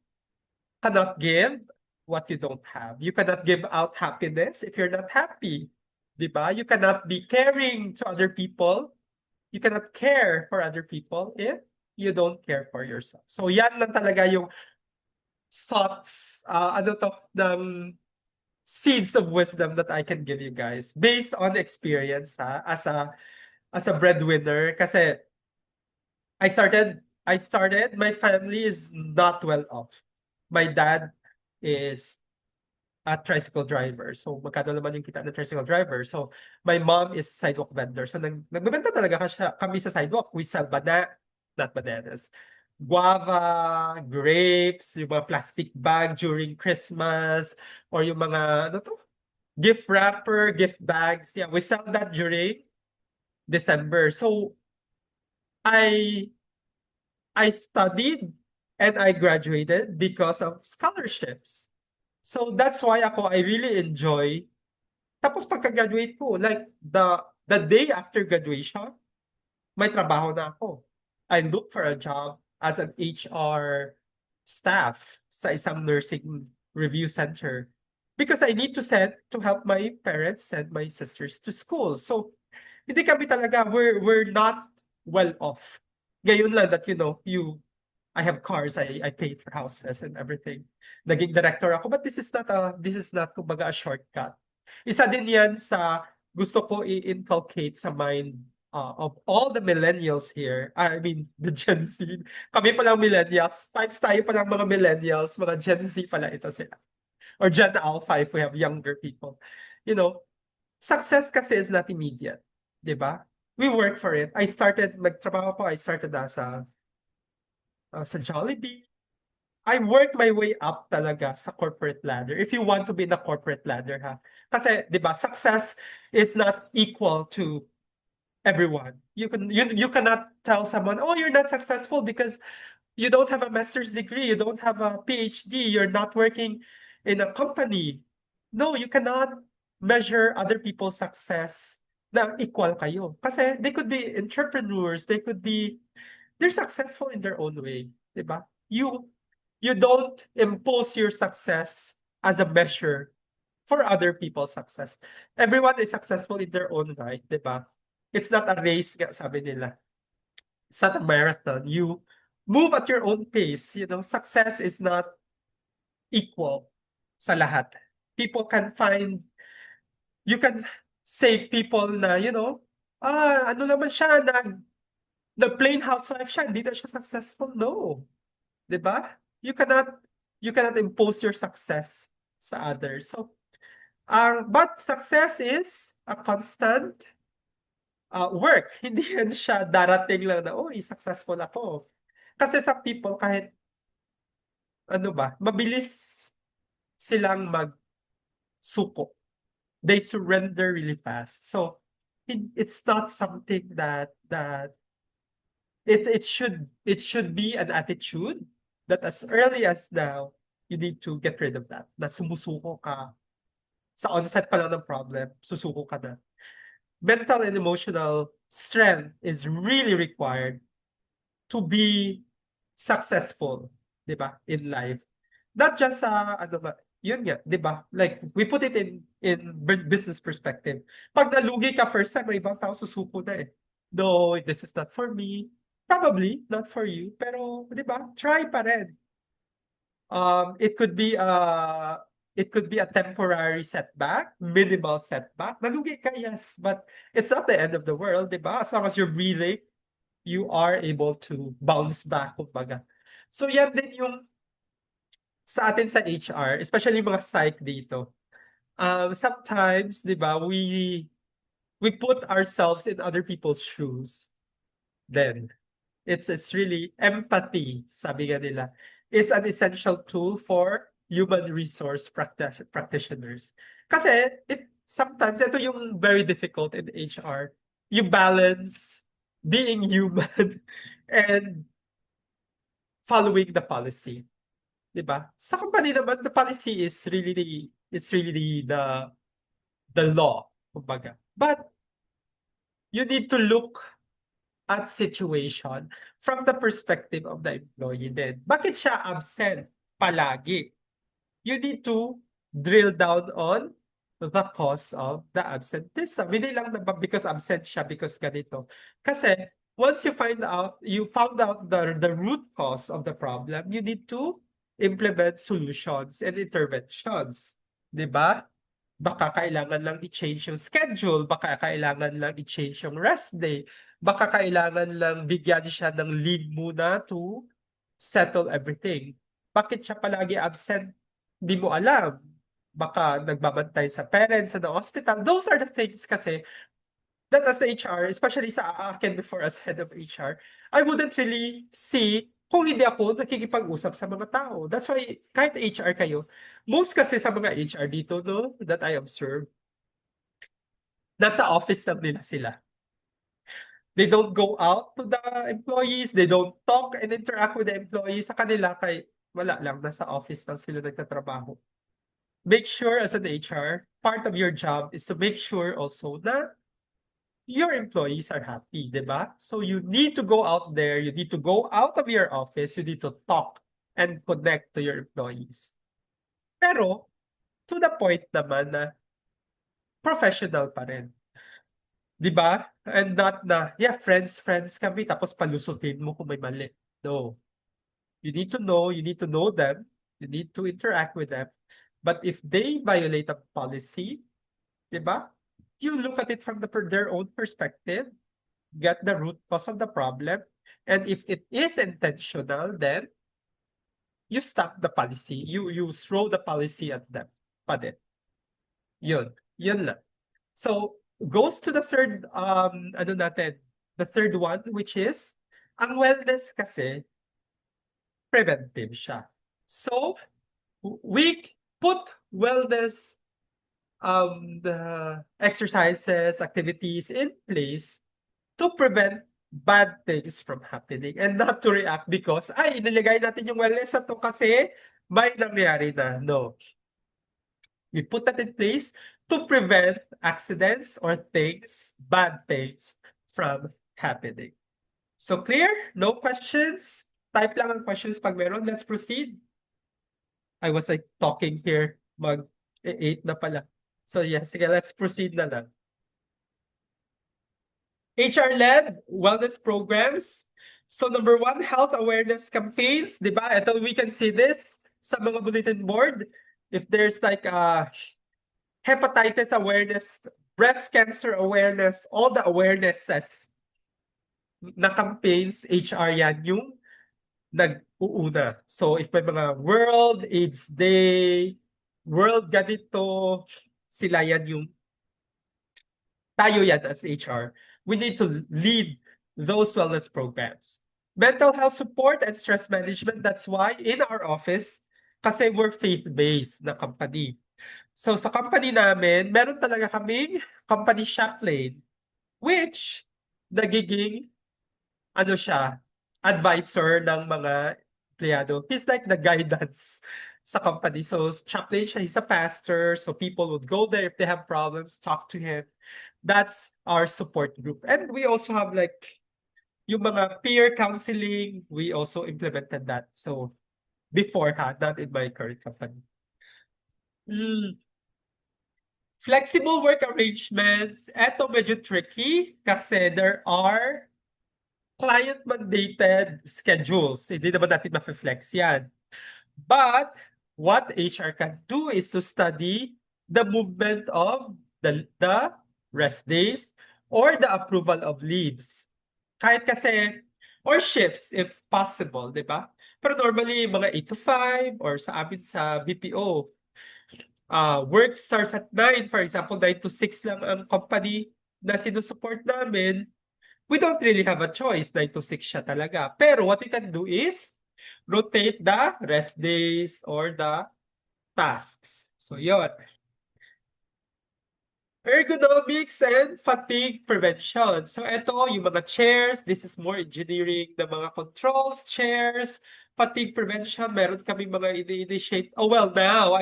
cannot give what you don't have. You cannot give out happiness if you're not happy. 'Di ba? You cannot be caring to other people. You cannot care for other people if you don't care for yourself. So yan lang talaga yung thoughts, ng seeds of wisdom that I can give you guys based on experience, ha, as a breadwinner. Kasi my family is not well off. My dad is a tricycle driver. So, magkano naman yung kita ng tricycle driver? So, my mom is a sidewalk vendor. So, nagbebenta talaga kami sa sidewalk. We sell not bananas. Guava, grapes, yung mga plastic bag during Christmas, or yung mga, gift wrapper, gift bags. Yeah, we sell that during December. So, I studied and I graduated because of scholarships. So that's why I really enjoy. Tapos pagka-graduate ko, like the day after graduation, may trabaho na ako. I look for a job as an HR staff sa isang nursing review center because I need to help my parents send my sisters to school. So hindi kami talaga, we're not well off. Ngayon lang that I have cars, I pay for houses and everything. Naging director ako, but this is not kumbaga a shortcut. Isa din yan sa gusto ko i-inculcate sa mind of all the millennials here. I mean, the Gen Z. Kami palang millennials. Types tayo palang mga millennials, mga Gen Z pala ito sila. Or Gen Alpha if we have younger people. Success kasi is not immediate. 'Di ba? We work for it. I started as sa Jollibee. I work my way up talaga sa corporate ladder. If you want to be in the corporate ladder, ha? Kasi, di ba, success is not equal to everyone. You cannot tell someone, oh, you're not successful because you don't have a master's degree, you don't have a PhD, you're not working in a company. No, you cannot measure other people's success na equal kayo. Kasi they could be entrepreneurs, they're successful in their own way, 'di ba? You don't impose your success as a measure for other people's success. Everyone is successful in their own right, 'di ba? It's not a race, nga sabi nila. It's not a marathon. You move at your own pace. Success is not equal sa lahat. People can find, you can say people na, ano naman siya, na plain housewife siya, hindi na siya successful. No. 'Di ba? You cannot impose your success sa others. So, but success is a constant work. Hindi yan siya darating lang na, oh, successful ako. Kasi sa people, kahit ano ba, mabilis silang magsuko. They surrender really fast. So, it's not something that it should be an attitude that as early as now, you need to get rid of that. Na sumusuko ka. Sa onset pa lang ng problem, susuko ka na. Mental and emotional strength is really required to be successful, 'di ba, in life. Not just sa ano ba, yun nga, 'di ba? Like we put it in business perspective. Pag nalugi ka first time, may ibang tao susuko na eh. No, this is not for me. Probably not for you, pero 'di ba? Try pa rin. It could be a temporary setback, minimal setback. Nalugi ka, yes, but it's not the end of the world, 'di ba? As long as you're breathing, you are able to bounce back, kumbaga. So yan din yung sa atin sa HR, especially mga psych dito. Sometimes, 'di ba, we put ourselves in other people's shoes. Then it's really empathy, sabi nga nila. It's an essential tool for human resource practitioners. Kasi sometimes ito yung very difficult in HR. You balance being human and following the policy. 'Di ba? Sa company naman, the policy is really the law, kumbaga. But you need to look at situation from the perspective of the employee din. Bakit siya absent palagi? You need to drill down on the cause of the absenteeism. Hindi lang na because absent siya because ganito. Kasi once you found out the root cause of the problem, you need to implement solutions and interventions. 'Di ba? Baka kailangan lang i-change yung schedule, baka kailangan lang i-change yung rest day, baka kailangan lang bigyan siya ng leave muna to settle everything. Bakit siya palagi absent? Di mo alam. Baka nagbabantay sa parents sa the hospital. Those are the things kasi that as HR, especially sa akin before as head of HR, I wouldn't really see kung hindi ako nakikipag-usap sa mga tao. That's why kahit HR kayo, most kasi sa mga HR dito, no, that I observe, nasa office lang nila sila. They don't go out to the employees, they don't talk and interact with the employees. Sa kanila, wala lang, nasa office lang sila nagtatrabaho. Make sure as an HR, part of your job is to make sure also na your employees are happy, 'di ba? So you need to go out there, you need to go out of your office, you need to talk and connect to your employees. Pero to the point naman na professional pa rin. 'Di ba? And not na, yeah, friends kami tapos palusutin mo kung may mali. No. You need to know them, you need to interact with them. But if they violate a policy, 'di ba? You look at it from their own perspective, get the root cause of the problem, and if it is intentional, then you stop the policy. You throw the policy at them. Pa din. Yun lang. So, goes to the third, the third one, which is, ang wellness kasi, preventive siya. So we put wellness the exercises, activities in place to prevent bad things from happening and not to react because, ay, nilagay natin yung wellness na to kasi may nangyari na. No. We put that in place to prevent accidents or things, bad things, from happening. So clear? No questions? Type lang ang questions pag meron. Let's proceed. I was like talking here. Mag-8 na pala. So yeah, sige, let's proceed na lang. HR-led wellness programs. So number 1, health awareness campaigns, di ba? Ito, we can see this sa mga bulletin board. If there's like hepatitis awareness, breast cancer awareness, all the awarenesses na campaigns, HR yan yung nag-uuna. So if may mga World AIDS Day, World ganito, sila yan yung tayo yan as HR. We need to lead those wellness programs. Mental health support and stress management, that's why in our office, kasi we're faith-based na company. So sa company namin, meron talaga kaming company chaplain, which nagiging, ano siya, advisor ng mga empleyado. He's like the guidance sa company. So chaplain siya, he's a pastor, so people would go there if they have problems, talk to him. That's our support group. And we also have like yung mga peer counseling, we also implemented that. So before, not in my current company. Flexible work arrangements, eto medyo tricky kasi there are client-mandated schedules. Hindi naman natin ma-flex yan. But what HR can do is to study the movement of the rest days or the approval of leaves. Kahit kasi, or shifts if possible, di ba? Pero normally, mga 8 to 5 or sa amin sa BPO, work starts at 9, for example, 9 to 6 lang ang company na sinusupport namin, we don't really have a choice, 9 to 6 siya talaga. Pero what we can do is rotate the rest days or the tasks. So yun. Ergonomics and fatigue prevention. So ito, yung mga chairs, this is more engineering, the mga controls, chairs, fatigue prevention, meron kami mga ini-initiate. Oh, well, now,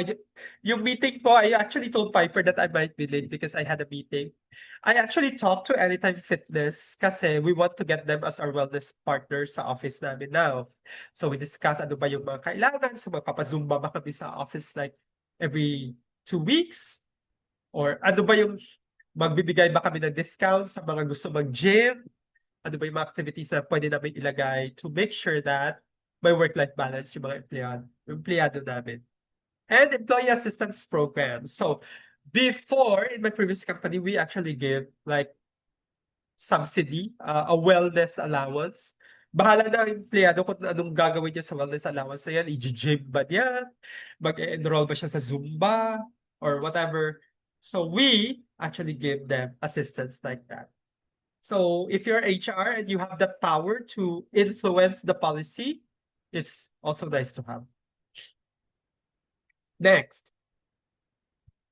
yung meeting ko, I actually told Piper that I might be late because I had a meeting. I actually talked to Anytime Fitness kasi we want to get them as our wellness partner sa office namin now. So we discuss ano ba yung mga kailangan. So magpapazumba ba kami sa office like every 2 weeks? Or ano ba yung magbibigay ba kami ng discount sa mga gusto mag-gym? Ano ba yung mga activities na pwede namin ilagay to make sure that may work-life balance yung mga empleyado namin. And employee assistance programs. So before, in my previous company, we actually give like subsidy, a wellness allowance. Bahala na ang empleyado kung anong gagawin niya sa wellness allowance na yan. I-gym ba niya? Mag-enroll ba siya sa Zumba? Or whatever. So we actually give them assistance like that. So if you're HR and you have the power to influence the policy, it's also nice to have. Next.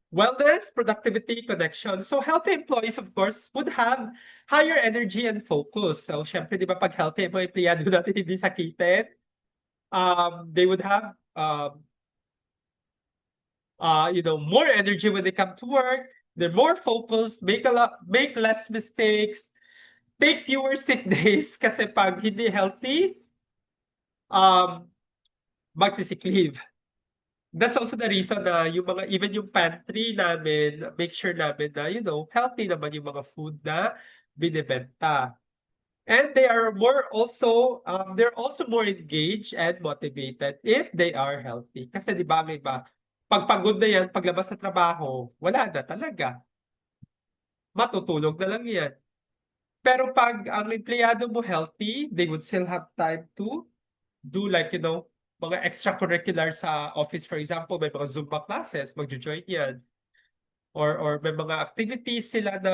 Wellness, productivity, connection. So healthy employees, of course, would have higher energy and focus. So syempre, di ba, pag healthy mga empleyado natin hindi sakitin, they would have more energy when they come to work. They're more focused, make less mistakes, take fewer sick days kasi pag hindi healthy, magsisick leave. That's also the reason na yung mga, even yung pantry namin, make sure namin na, healthy naman yung mga food na binibenta. And they are they're also more engaged and motivated if they are healthy. Kasi di ba, may ba, pag pagod na yan, paglabas sa trabaho, wala na talaga. Matutulog na lang yan. Pero pag ang empleyado mo healthy, they would still have time to do like, mga extracurricular sa office, for example, may mga Zumba classes, magjo-join yan. Or may mga activities sila na,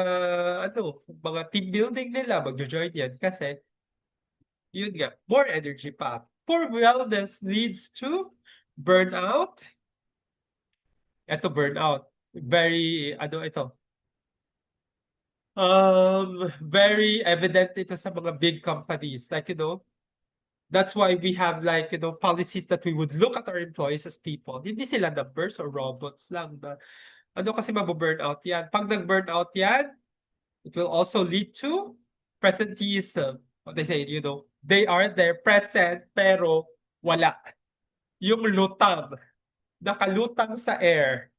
mga team building nila, magjo-join yan. Kasi, yun nga, more energy pa. Poor wellness leads to Burnout. Ito, burnout. Very, ano ito? Very evident ito sa mga big companies. Like, that's why we have like, policies that we would look at our employees as people. Hindi sila numbers or robots lang na, kasi mabu-burnout yan. Pag nag-burnout yan, it will also lead to presenteeism. What they say, they are there present pero wala. Yung lutang, nakalutang sa air.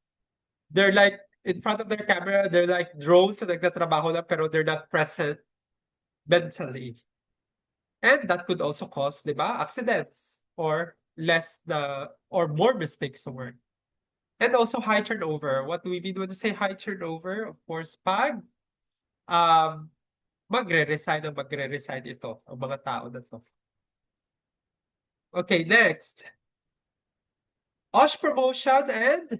They're like in front of their camera, they're like drones na nagtatrabaho lang pero they're not present mentally. And that could also cause, di ba, accidents or or more mistakes sa work. And also high turnover. What do we mean when we say high turnover? Of course, pag um, magre-resign ito, ang mga tao na to. Okay, next. OSH promotion and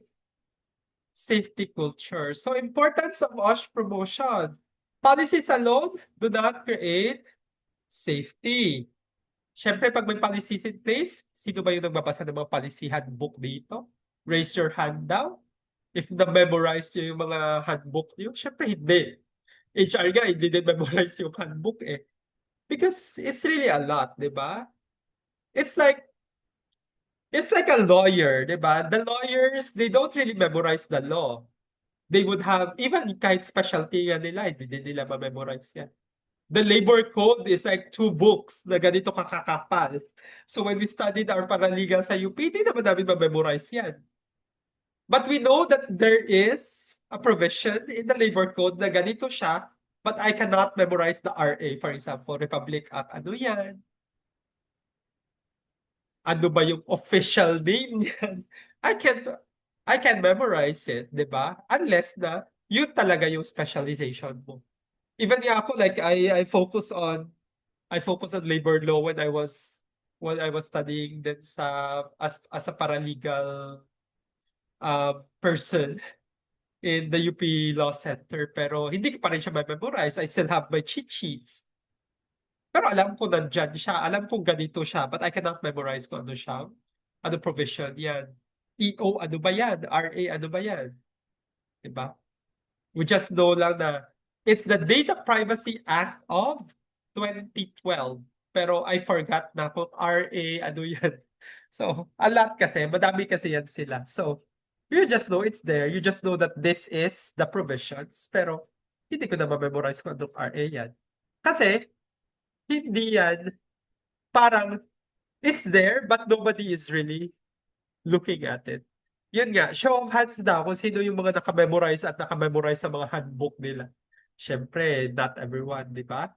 safety culture. So, importance of OSH promotion. Policies alone do not create safety. Siyempre, pag may policies in place, sino ba yung nagbabasa ng mga policy handbook dito? Raise your hand daw. If na-memorize nyo yung mga handbook nyo, siyempre hindi. HR nga, hindi din memorize yung handbook eh. Because it's really a lot, di ba? It's like a lawyer, di ba? The lawyers, they don't really memorize the law. They would have, even kahit specialty yan nila, hindi din nila ma-memorize yan. The labor code is like 2 books na ganito kakakapal. So when we studied our paralegal sa UP, hindi naman namin ma-memorize yan. But we know that there is a provision in the labor code na ganito siya, but I cannot memorize the RA, for example, Republic Act. Ano yan? Ano ba yung official name niyan? I can memorize it, di ba? Unless na yun talaga yung specialization mo. Even ako, like I focus on labor law when I was studying then as a paralegal person in the UP Law Center. Pero hindi ko pa rin siya memorize. I still have my cheat sheets. Pero alam ko nandyan siya. Alam kong ganito siya. But I cannot memorize kung ano siya. Ano provision yan. EO, ano ba yan? RA, ano ba yan? Diba? We just know lang na it's the Data Privacy Act of 2012. Pero I forgot na kung RA, ano yan. So, a lot kasi. Madami kasi yan sila. So, you just know it's there. You just know that this is the provisions. Pero, hindi ko na ma-memorize kung anong RA yan. Kasi, hindi yan parang it's there but nobody is really looking at it. Yun nga, show of hands daw kung sino yung mga nakamemorize at nakamemorize sa mga handbook nila. Siyempre, not everyone, di ba?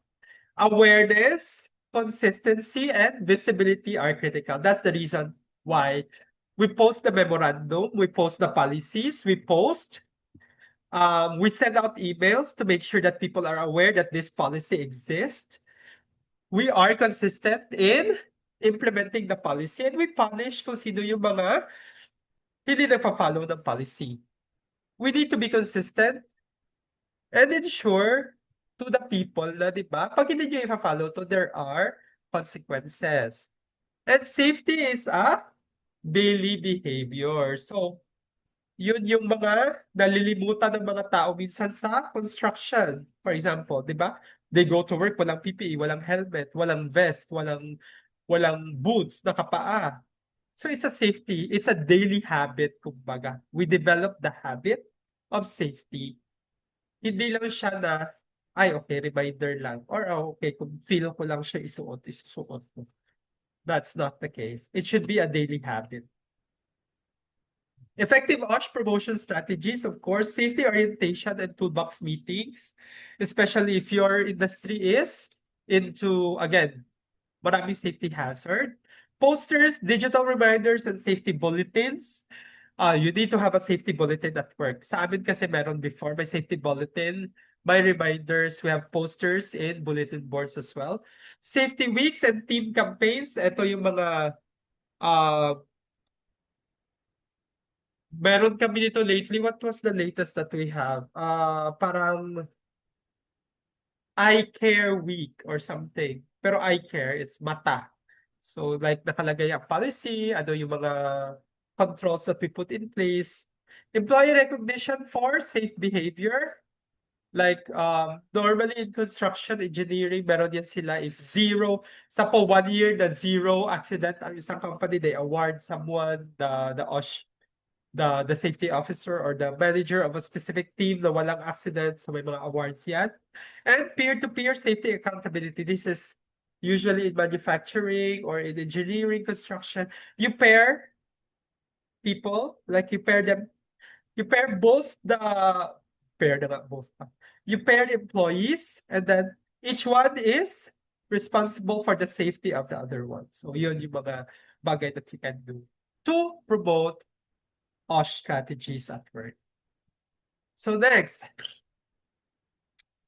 Awareness, consistency, and visibility are critical. That's the reason why we post the memorandum, we post the policies, we send out emails to make sure that people are aware that this policy exists. We are consistent in implementing the policy and we punish kung sino yung mga hindi nagpa-follow ng policy. We need to be consistent and ensure to the people na, di ba, pag hindi nyo i-follow to, there are consequences. And safety is a daily behavior. So, yun yung mga nalilimutan ng mga tao minsan sa construction. For example, di ba? They go to work, walang PPE, walang helmet, walang vest, walang boots, nakapaa. So it's a safety, it's a daily habit, kumbaga. We develop the habit of safety. Hindi lang siya na, ay, okay, reminder lang. Or, okay, kung feel ko lang siya isusuot ko. That's not the case. It should be a daily habit. Effective OSH promotion strategies, of course, safety orientation and toolbox meetings, especially if your industry is into, again, maraming safety hazard. Posters, digital reminders, and safety bulletins. You need to have a safety bulletin at work. Sa amin kasi meron before, may safety bulletin, may reminders, we have posters in bulletin boards as well. Safety weeks and team campaigns, ito yung mga meron kami nito lately. What was the latest that we have? Parang eye care week or something. Pero eye care, it's mata. So like nakalagay ang policy, ano yung mga controls that we put in place. Employee recognition for safe behavior. Like, normally in construction engineering, meron yan sila if zero, sa po 1 year na zero accident ang isang company, they award someone the OSH, the safety officer or the manager of a specific team na walang accident. So may mga awards yan. And peer-to-peer safety accountability. This is usually in manufacturing or in engineering construction. You pair people, like you pair both pair na nga, both. You pair the employees and then each one is responsible for the safety of the other one. So yun yung mga bagay that you can do to promote OSH strategies at work. So next,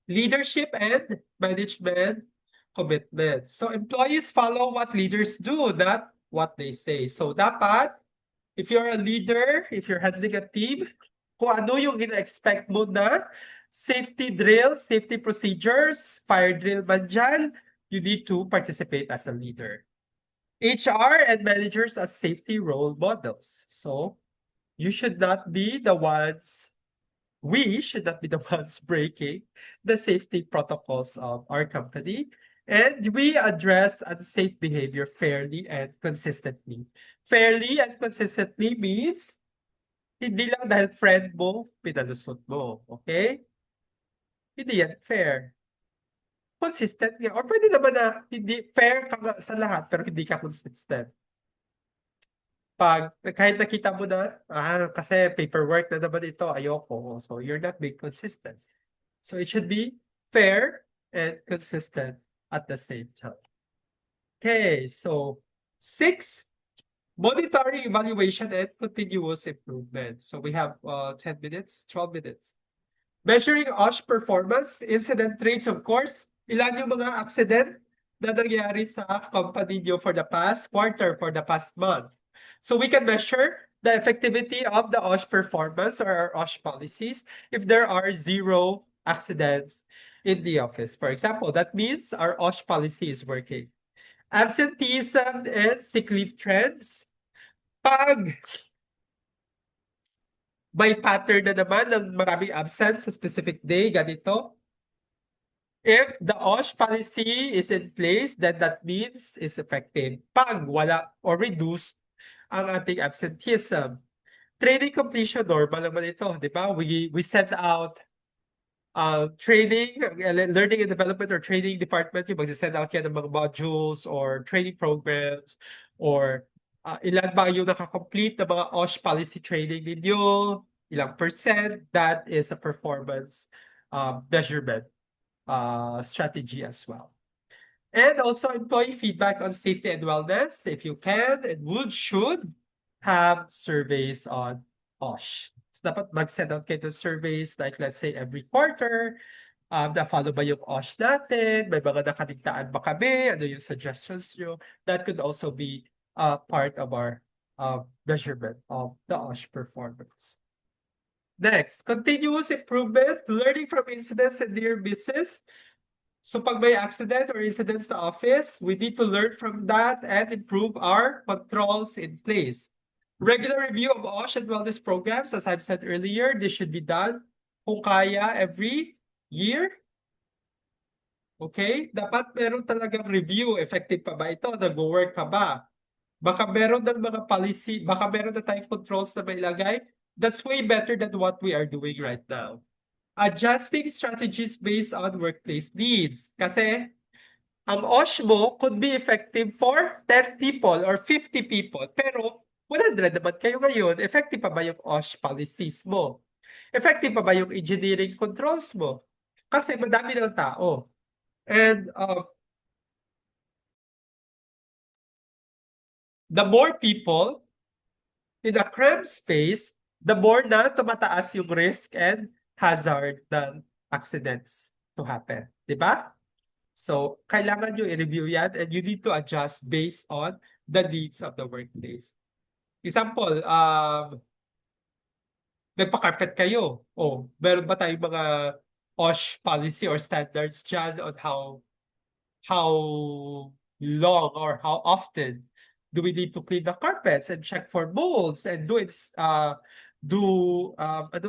leadership and management commitment. So employees follow what leaders do, not what they say. So dapat, if you're a leader, if you're handling a team, kung ano yung ina-expect mo na safety drills, safety procedures, fire drill man dyan, you need to participate as a leader. HR and managers as safety role models. So you should not be the ones, we should not be the ones breaking the safety protocols of our company. And we address unsafe behavior fairly and consistently. Fairly and consistently means hindi lang dahil friend mo, pinalusot mo. Okay? Hindi yan fair. Consistent nga. Or pwede naman na hindi fair ka sa lahat pero hindi ka consistent. Pag kahit nakita mo na, kasi paperwork na naman ito, ayoko. So you're not being consistent. So it should be fair and consistent at the same time. Okay, so 6, monitoring, evaluation, and continuous improvement. So we have 10 minutes, 12 minutes. Measuring OSH performance, incident rates, of course. Ilan yung mga accident na nangyari sa company nyo for the past quarter, for the past month. So we can measure the effectivity of the OSH performance or our OSH policies if there are 0 accidents in the office. For example, that means our OSH policy is working. Absenteeism and sick leave trends. Pag may pattern na naman ng maraming absent sa specific day, ganito. If the OSH policy is in place, then that means is effective. Pag wala or reduced ang ating absenteeism. Training completion, normal naman ito, di ba? We send out training, learning and development or training department, yung magsisend out yan ng mga modules or training programs or ilan ba yung nakakomplete na mga OSH policy training ninyo, ilang percent, that is a performance measurement strategy as well. And also employee feedback on safety and wellness, if you can and should have surveys on OSH. So dapat mag-send out kayo ng surveys like let's say every quarter, na-follow ba yung OSH natin, may mga nakaligtaan ba kami, ano yung suggestions nyo. That could also be part of our measurement of the OSH performance. Next, continuous improvement, learning from incidents and near misses. So pag may accident or incident sa office, we need to learn from that and improve our controls in place. Regular review of OSH and wellness programs, as I've said earlier, this should be done kung kaya every year. Okay? Dapat meron talagang review. Effective pa ba ito? Nag-work pa ba? Baka meron ng mga policy, baka meron na tayong controls na mailagay. That's way better than what we are doing right now. Adjusting strategies based on workplace needs. Kasi ang OSH mo could be effective for 10 people or 50 people. Pero 100 naman kayo ngayon. Effective pa ba yung OSH policies mo? Effective pa ba yung engineering controls mo? Kasi madami ng tao. And the more people in a cramped space, the more na tumataas yung risk and hazard ng accidents to happen. Diba? So, kailangan nyo i-review yan and you need to adjust based on the needs of the workplace. Example, nagpa-carpet kayo. Meron ba tayong mga OSH policy or standards dyan on how long or how often Do we need to clean the carpets and check for molds and ano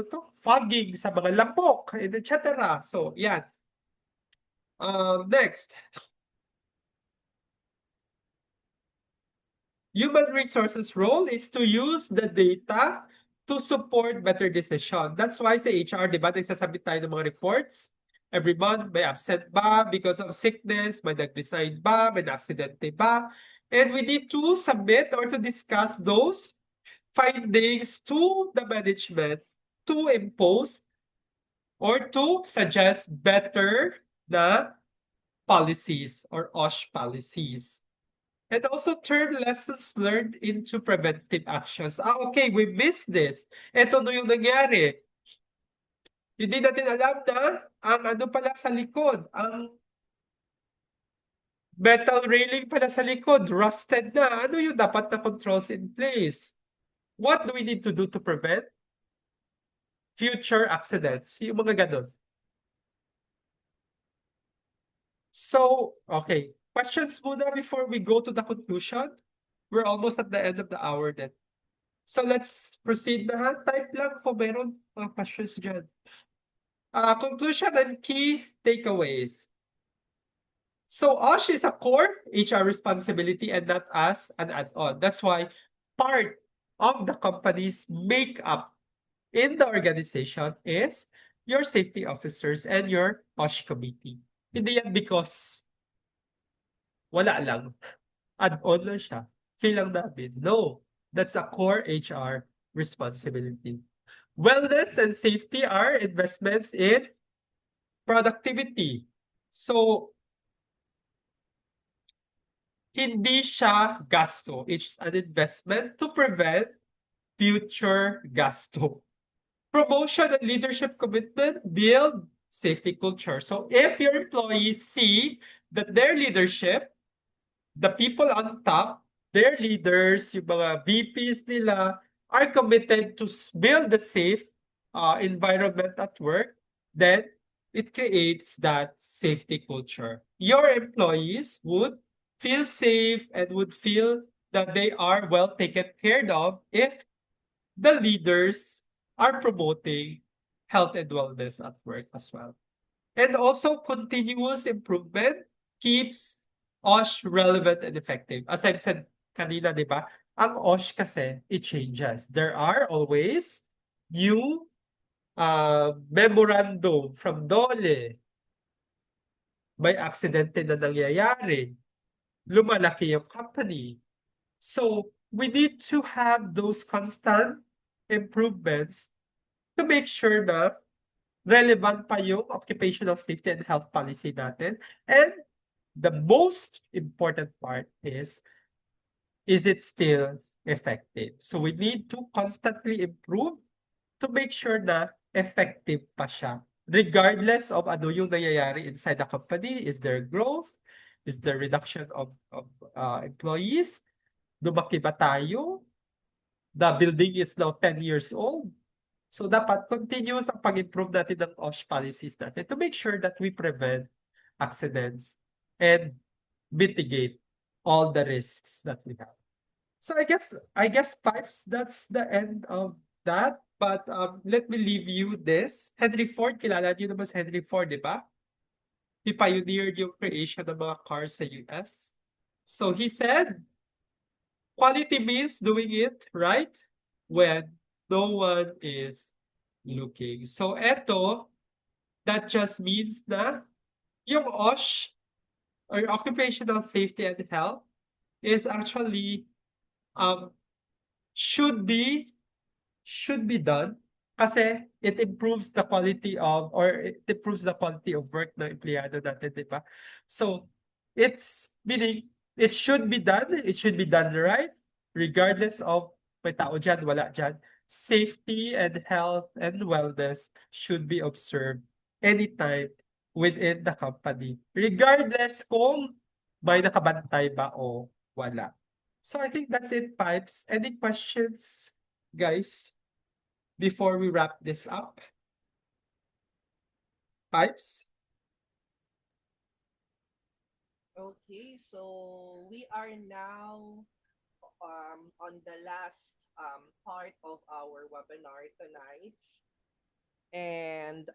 to, fogging sa mga lamok, and et cetera. So, yan. Next. Human resources role is to use the data to support better decision. That's why sa HR, di ba, nagsasabit tayo ng mga reports. Every month, may absent ba because of sickness, may nag-resign ba, may na-aksidente ba. And we need to submit or to discuss those findings to the management to impose or to suggest better na policies or OSH policies. And also turn lessons learned into preventive actions. Okay, we missed this. Ito na yung nangyari. Hindi natin alam na ang ano pala sa likod, ang metal railing pala sa likod, rusted na. Ano yung dapat na controls in place? What do we need to do to prevent future accidents? Yung mga ganun. So, okay. Questions muna before we go to the conclusion? We're almost at the end of the hour then. So let's proceed na. Type lang kung meron mga questions dyan. Conclusion and key takeaways. So OSH is a core HR responsibility and not as an add-on. That's why part of the company's makeup in the organization is your safety officers and your OSH committee. Hindi yan because wala lang. Add-on lang siya. Feel lang namin. No, that's a core HR responsibility. Wellness and safety are investments in productivity. So, hindi siya gasto. It's an investment to prevent future gasto. Promotion and leadership commitment build safety culture. So, if your employees see that their leadership, the people on top, their leaders, yung mga VPs nila, are committed to build a safe environment at work, then it creates that safety culture. Your employees would feel safe and would feel that they are well taken care of if the leaders are promoting health and wellness at work as well. And also, continuous improvement keeps OSH relevant and effective. As I've said kanina, di ba? Ang OSH kasi, it changes. There are always new memorandum from DOLE. May aksidente na nangyayari. Lumalaki yung company. So, we need to have those constant improvements to make sure na relevant pa yung occupational safety and health policy natin. And the most important part is it still effective? So we need to constantly improve to make sure na effective pa siya. Regardless of ano yung nangyayari inside the company, is there growth? Is there reduction of employees? Lumaki ba tayo? The building is now 10 years old. So dapat continuous ang pag-improve natin ng OSH policies natin to make sure that we prevent accidents and mitigate all the risks that we have. So I guess pipes, that's the end of that. But let me leave you this. Henry Ford, kilala niyo naman si Henry Ford, di ba? He pioneered yung creation ng mga cars sa US. So he said, quality means doing it right when no one is looking. So eto, that just means na yung OSH or occupational safety and health is actually should be done kasi it improves the quality of work ng empleyado natin, di ba? So it's meaning it should be done right regardless of may tao dyan, wala dyan. Safety and health and wellness should be observed anytime within the company, regardless kung may nakabantay ba o wala. So I think that's it, Pipes. Any questions, guys, before we wrap this up? Pipes? Okay, so we are now on the last part of our webinar tonight. And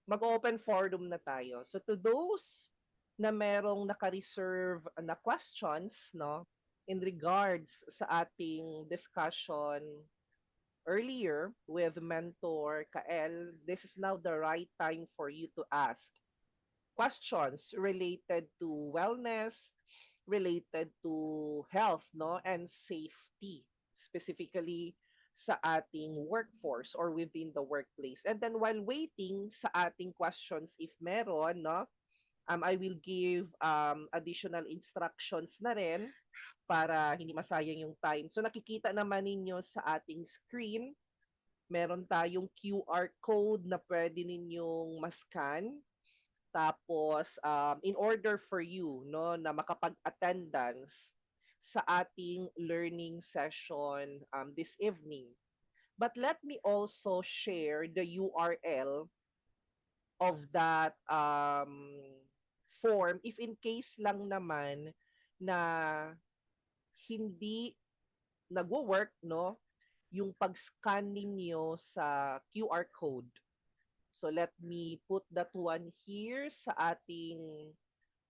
mag-open forum na tayo. So to those na merong naka-reserve na questions, no, in regards sa ating discussion earlier with Mentor Kael, this is now the right time for you to ask questions related to wellness, related to health, no, and safety, specifically sa ating workforce or within the workplace. And then while waiting sa ating questions, if meron, no, I will give additional instructions na rin para hindi masayang yung time. So nakikita naman ninyo sa ating screen, meron tayong QR code na pwede ninyong mascan. Tapos, in order for you, no, na makapag-attendance sa ating learning session this evening. But let me also share the URL of that form if in case lang naman na hindi nagwo-work, no, yung pag-scan ninyo sa QR code. So let me put that one here sa ating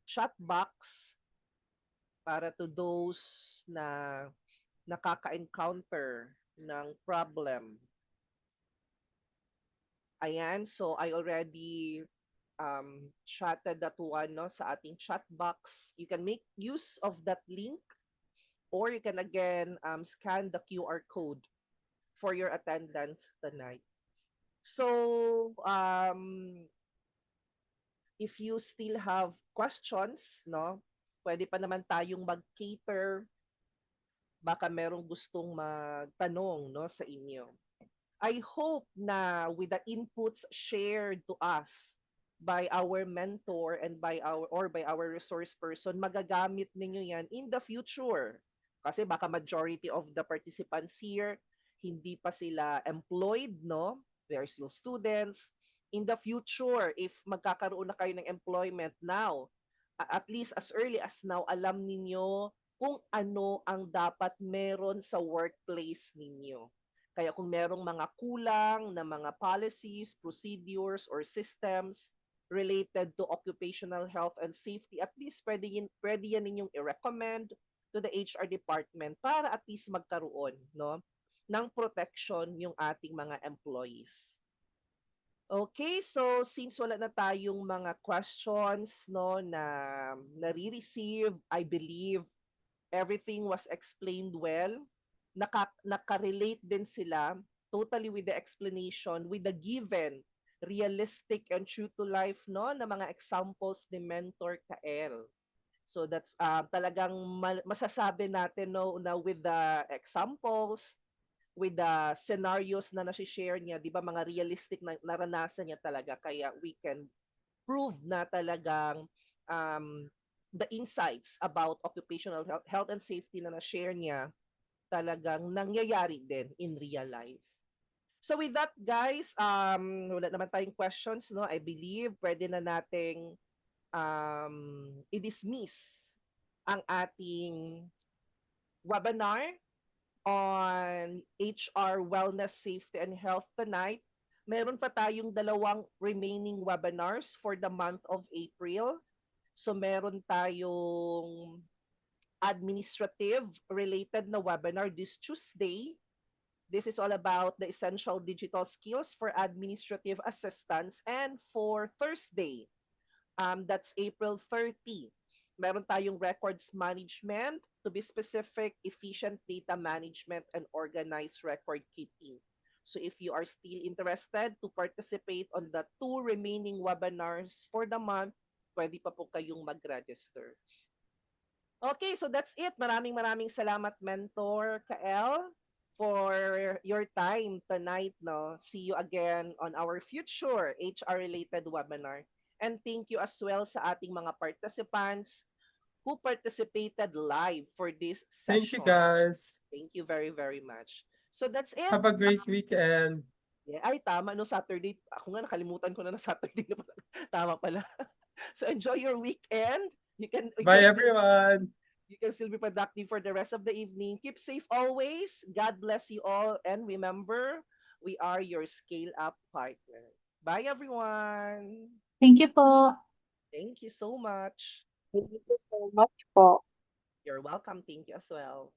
chat box para to those na nakaka-encounter ng problem. Ayan, so I already chatted that one, no, sa ating chat box. You can make use of that link or you can again scan the QR code for your attendance tonight. So, if you still have questions, no, pwede pa naman tayong mag-cater. Baka merong gustong magtanong, no, sa inyo. I hope na with the inputs shared to us by our mentor and by our resource person, magagamit ninyo yan in the future. Kasi baka majority of the participants here, hindi pa sila employed, no? They are still students. In the future, if magkakaroon na kayo ng employment now, at least as early as now, alam ninyo kung ano ang dapat meron sa workplace ninyo. Kaya kung merong mga kulang na mga policies, procedures, or systems related to occupational health and safety, at least pwede yan ninyong i-recommend to the HR department para at least magkaroon, no, ng protection yung ating mga employees. Okay, so since wala na tayong mga questions, no, na nare-receive, I believe everything was explained well. Nakarelate din sila totally with the explanation, with the given realistic and true to life, no, na mga examples ni Mentor Kael. So that's talagang masasabi natin, no, na with the examples, with the scenarios na nasi-share niya, 'di ba, mga realistic na naranasan niya talaga, kaya we can prove na talagang the insights about occupational health and safety na na-share niya talagang nangyayari din in real life. So with that, guys, wala naman tayong questions, no? I believe pwede na nating i-dismiss ang ating webinar on HR Wellness, Safety, and Health tonight. Meron pa tayong dalawang remaining webinars for the month of April. So meron tayong administrative related na webinar this Tuesday. This is all about the essential digital skills for administrative assistance. And for Thursday, that's April 30, meron tayong records management, to be specific, efficient data management and organized record keeping. So if you are still interested to participate on the two remaining webinars for the month, pwede pa po kayong mag-register. Okay, so that's it. Maraming salamat, Mentor Kael, for your time tonight. No? See you again on our future HR-related webinar. And thank you as well sa ating mga participants who participated live for this Thank you, session. guys. Thank you very, very much. So that's it. Have a great weekend. Yeah, ay, tama. No, Saturday. Ako nga, nakalimutan ko na Saturday na pala. Tama pala. So enjoy your weekend. You Bye, can everyone. You can still be productive for the rest of the evening. Keep safe always. God bless you all. And remember, we are your scale up partner. Bye, everyone. Thank you po. Thank you so much. Thank you so much po. You're welcome. Thank you as well.